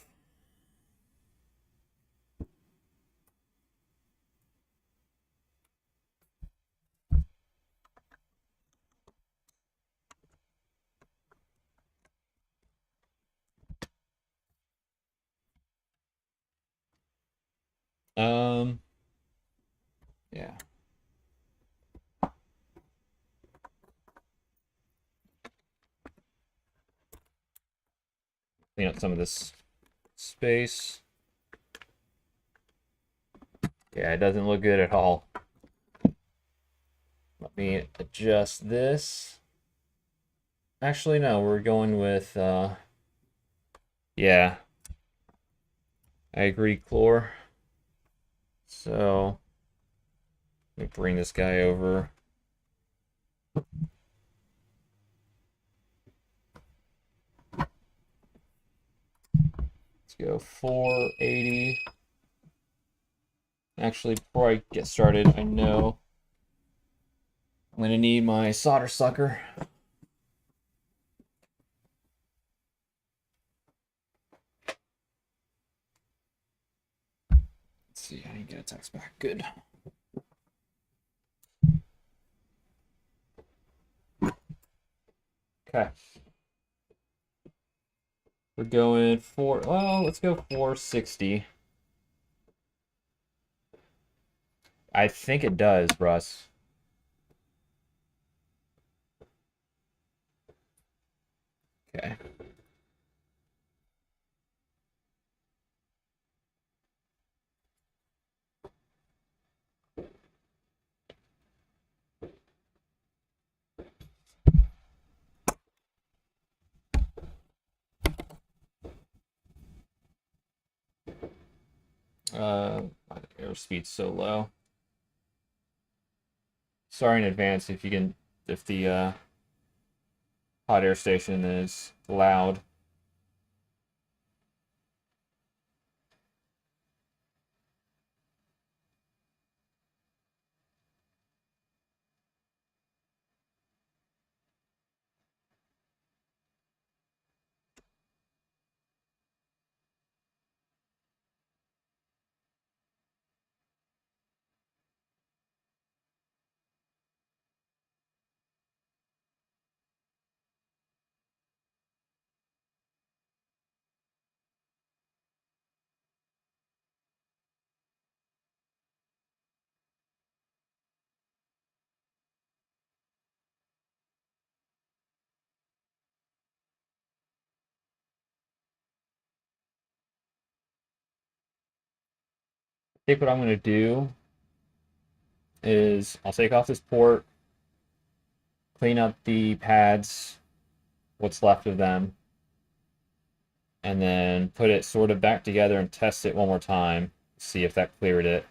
Yeah. Clean up some of this space. Yeah, it doesn't look good at all. Let me adjust this. Actually, no, we're going with, yeah. I agree, Chlor. So, let me bring this guy over. Let's go 480. Actually, before I get started, I know I'm going to need my solder sucker. Let's see, I didn't get a text back. Good. Okay. We're going for, well, let's go 460. I think it does, Russ. Okay. My airspeed's so low. Sorry in advance if you can, if the hot air station is loud. I think what I'm going to do is I'll take off this port, clean up the pads, what's left of them, and then put it sort of back together and test it one more time, see if that cleared it.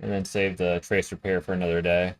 And then save the trace repair for another day.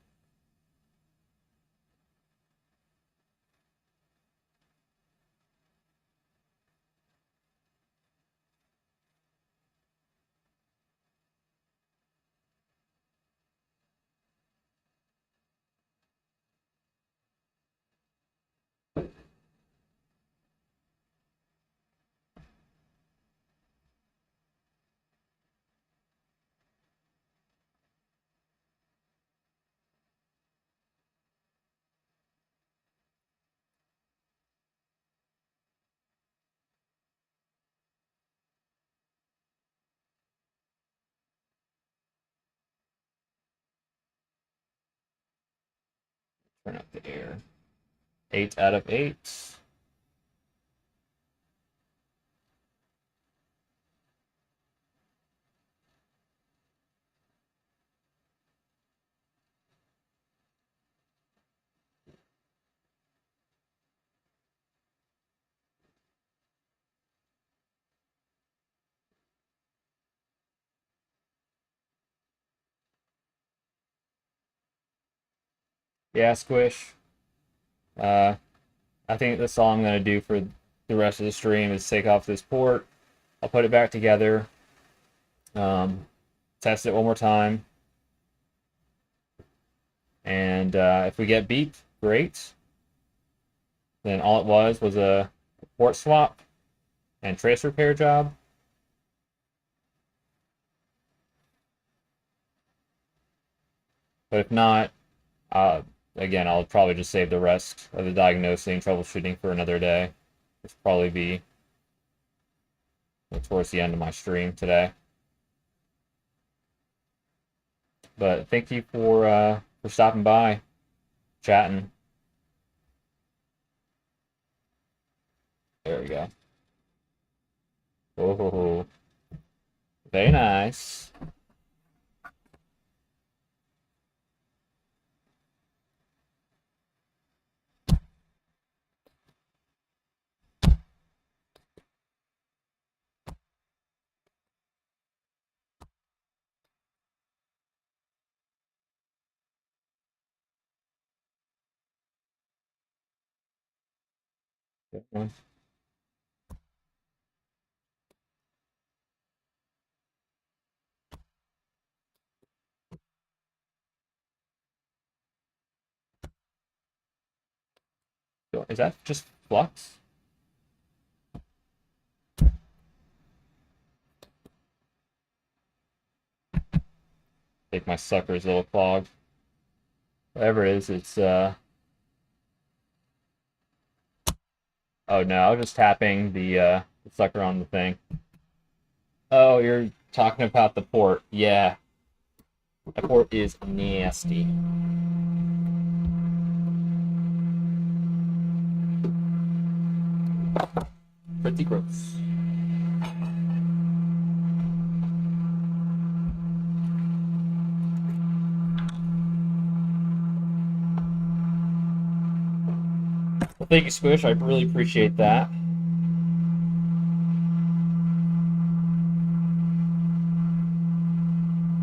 Turn up the air. 8 out of 8. Yeah, Squish. Uh, I think that's all I'm going to do for the rest of the stream is take off this port. I'll put it back together. Test it one more time. And if we get beeped, great. Then all it was a port swap and trace repair job. But if not, again, I'll probably just save the rest of the diagnosing, troubleshooting for another day. It's probably be towards the end of my stream today. But thank you for stopping by, chatting. There we go. Oh, very nice. Good one. Is that just flux? Take my sucker's a little clogged. Whatever it is, it's Oh no, I was just tapping the sucker on the thing. Oh, you're talking about the port. Yeah, the port is nasty. Pretty gross. Well, thank you, Squish. I really appreciate that.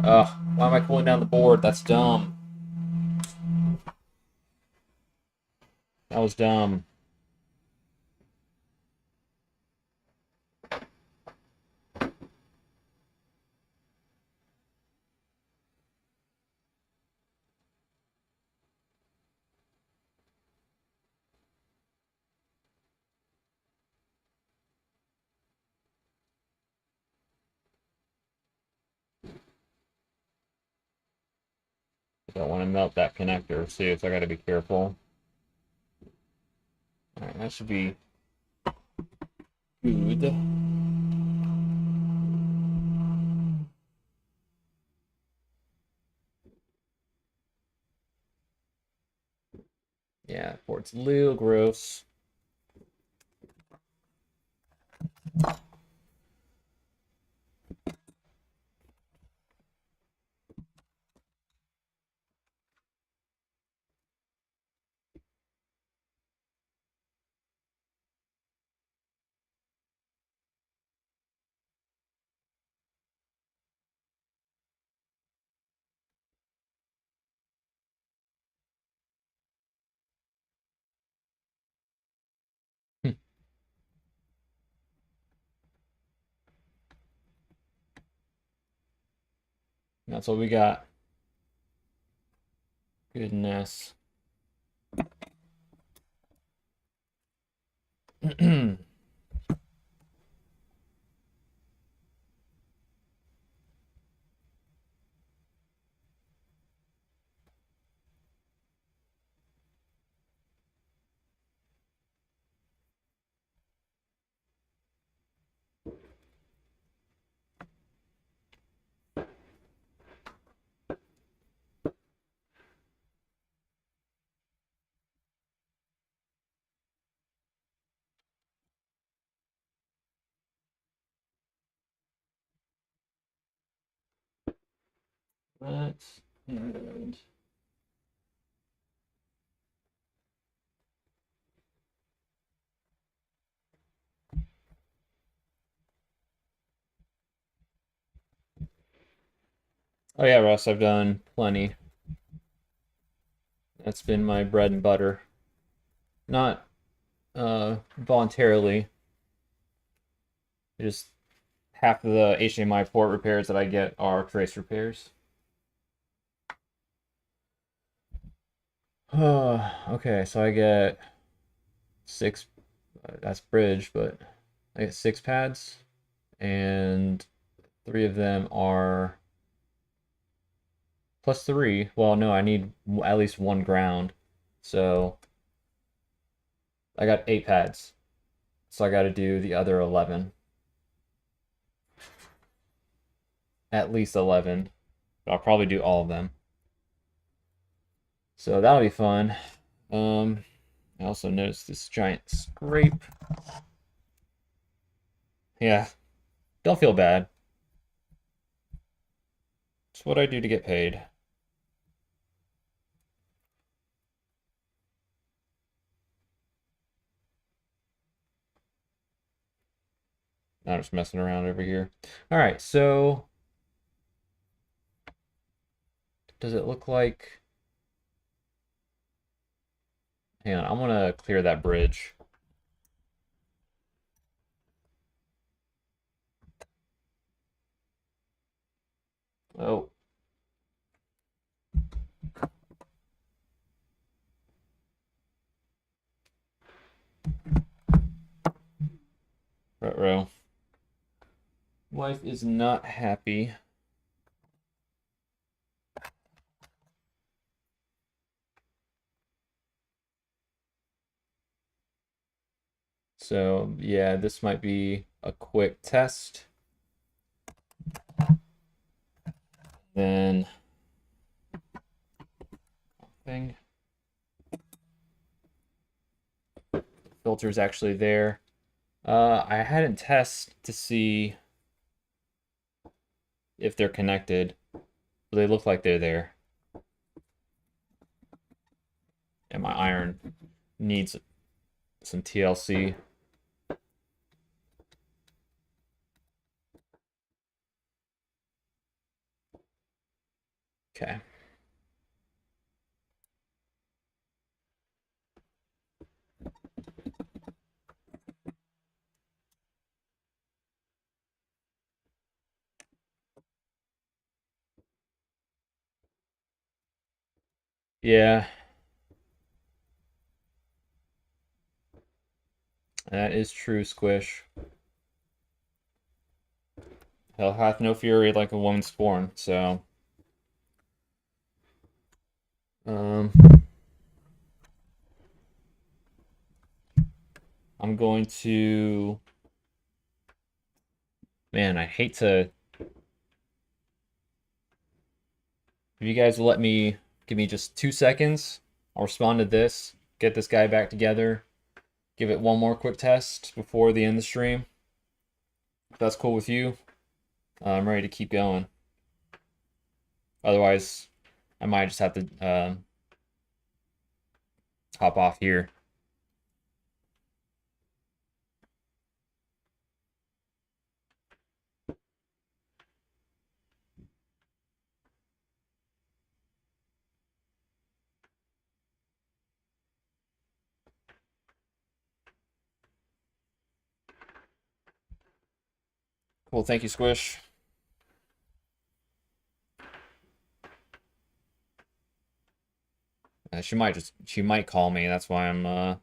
Ugh, why am I cooling down the board? That's dumb. That was dumb. I don't want to melt that connector too, so I gotta be careful. Alright, that should be good. Yeah, port's a little gross. That's what we got. Goodness. That's and oh yeah, Russ, I've done plenty. That's been my bread and butter. Not voluntarily. Just half of the HDMI port repairs that I get are trace repairs. Okay, so I get six. That's bridge, but I get 6 pads, and 3 of them are +3. Well, no, I need at least one ground, so I got 8 pads. So I got to do the other 11. At least 11. I'll probably do all of them. So that'll be fun. I also noticed this giant scrape. Yeah, don't feel bad. It's what I do to get paid. Not just messing around over here. All right, so does it look like... Hang on, I'm gonna clear that bridge. Oh. Ruh-roh. Wife is not happy. So yeah, this might be a quick test. Then thing. Filter's actually there. I hadn't tested to see if they're connected, but they look like they're there. And my iron needs some TLC. Okay. Yeah, that is true, Squish. Hell hath no fury like a woman scorned, so um I'm going to, man, I hate to, if you guys will let me, give me just 2 seconds, I'll respond to this, get this guy back together, give it one more quick test before the end of the stream. If that's cool with you, I'm ready to keep going. Otherwise, I might just have to hop off here. Cool, thank you, Squish. She might call me. That's why I'm all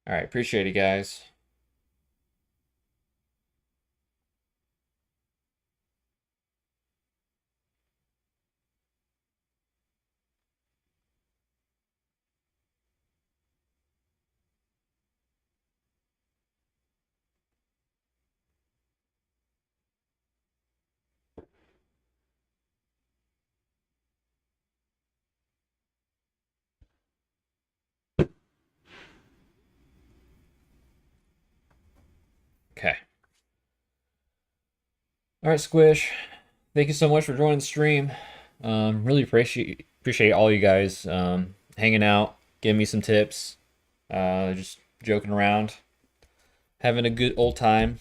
right, appreciate it, guys. Okay. All right, Squish. Thank you so much for joining the stream. Really appreciate all you guys hanging out, giving me some tips, just joking around, having a good old time.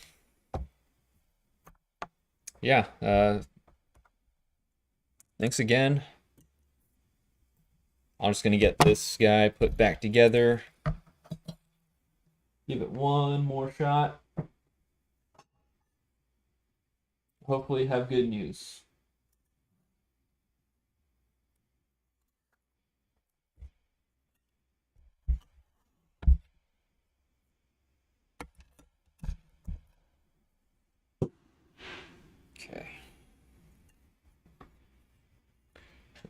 Yeah. Thanks again. I'm just gonna get this guy put back together. Give it one more shot. Hopefully, have good news. Okay.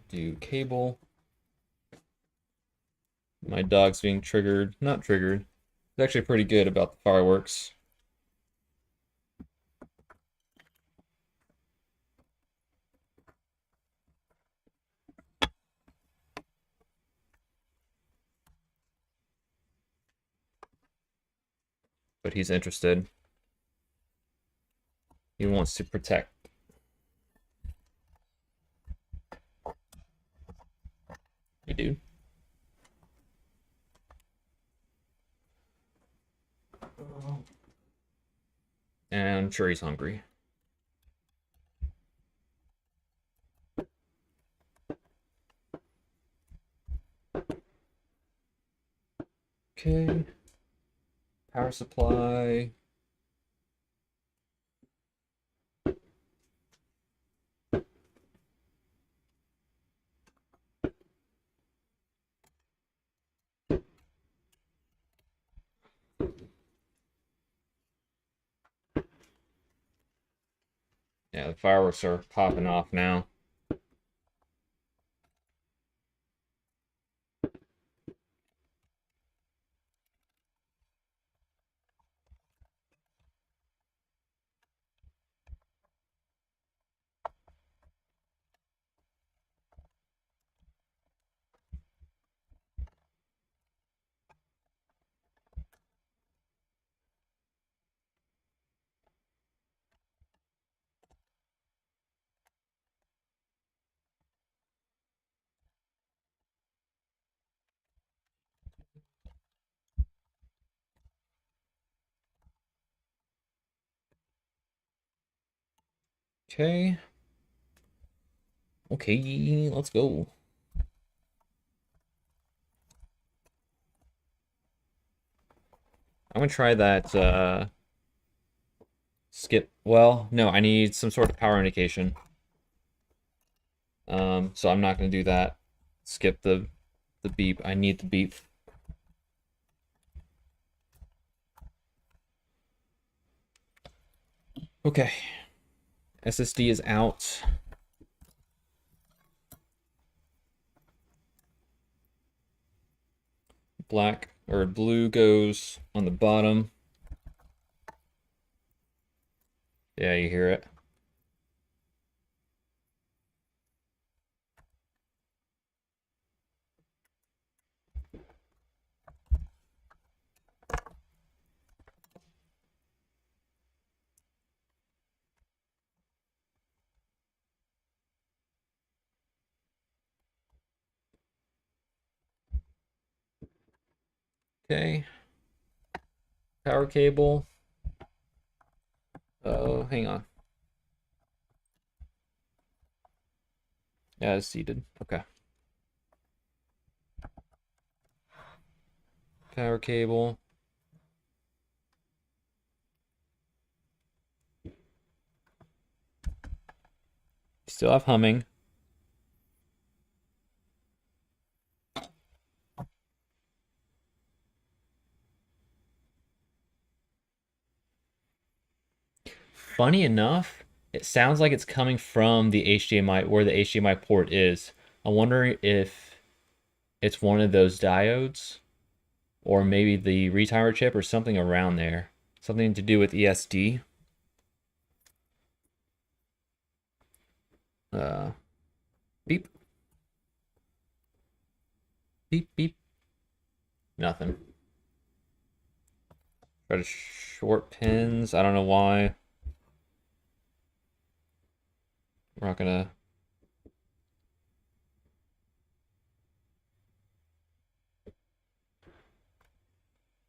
Do cable. My dog's being triggered. Not triggered. It's actually pretty good about the fireworks. But he's interested. He wants to protect. Hey, dude. And I'm sure he's hungry. Okay. Power supply. Yeah, the fireworks are popping off now. Okay. Okay, let's go. I'm gonna try that skip. Well, no, I need some sort of power indication. So I'm not gonna do that. Skip the beep. I need the beep. Okay. SSD is out. Black or blue goes on the bottom. Yeah, you hear it. Okay. Power cable. Oh, hang on. Yeah, it's seated. Okay. Power cable. Still have humming. Funny enough, it sounds like it's coming from the HDMI, where the HDMI port is. I'm wondering if it's one of those diodes, or maybe the retimer chip, or something around there. Something to do with ESD. Beep, beep, beep. Nothing. Try to short pins. I don't know why. We're not gonna.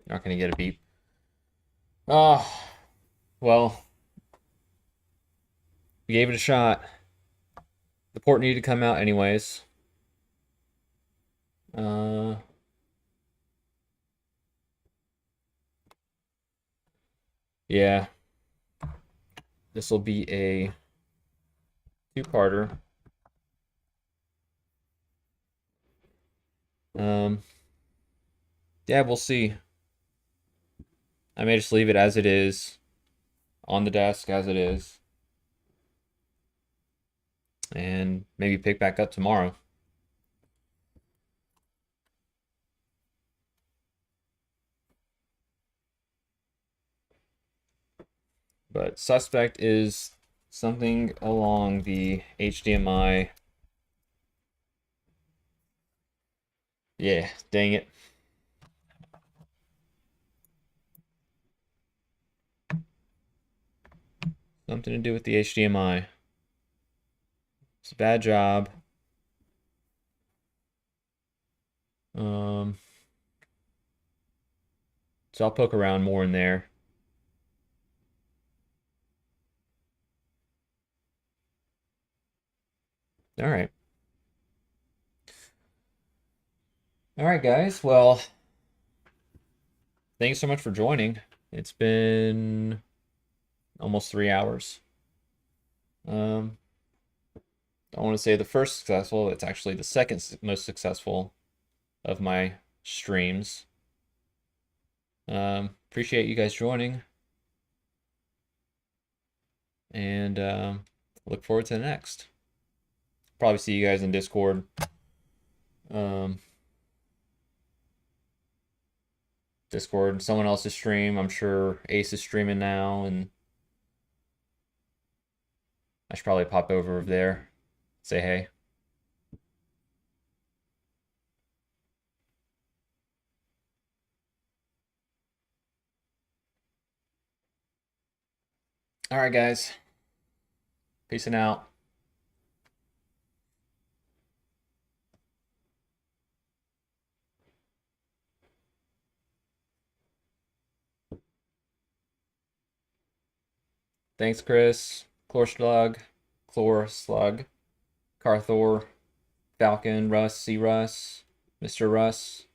Not gonna get a beep. Oh, well, we gave it a shot. The port needed to come out anyways. Uh, yeah. This will be a two-parter. Um, yeah, we'll see. I may just leave it as it is, on the desk as it is, and maybe pick back up tomorrow. But suspect is something along the HDMI. Yeah, dang it. Something to do with the HDMI. It's a bad job. Um, so I'll poke around more in there. All right. All right, guys. Well, thanks so much for joining. It's been almost 3 hours. I want to say the first successful. It's actually the second most successful of my streams. Appreciate you guys joining. And look forward to the next. Probably see you guys in Discord. Discord, someone else's stream. I'm sure Ace is streaming now, and I should probably pop over there, say hey. All right, guys. Peacing out. Thanks, Chris. Chlorslug, Carthor, Falcon, Russ, C. Russ, Mr. Russ.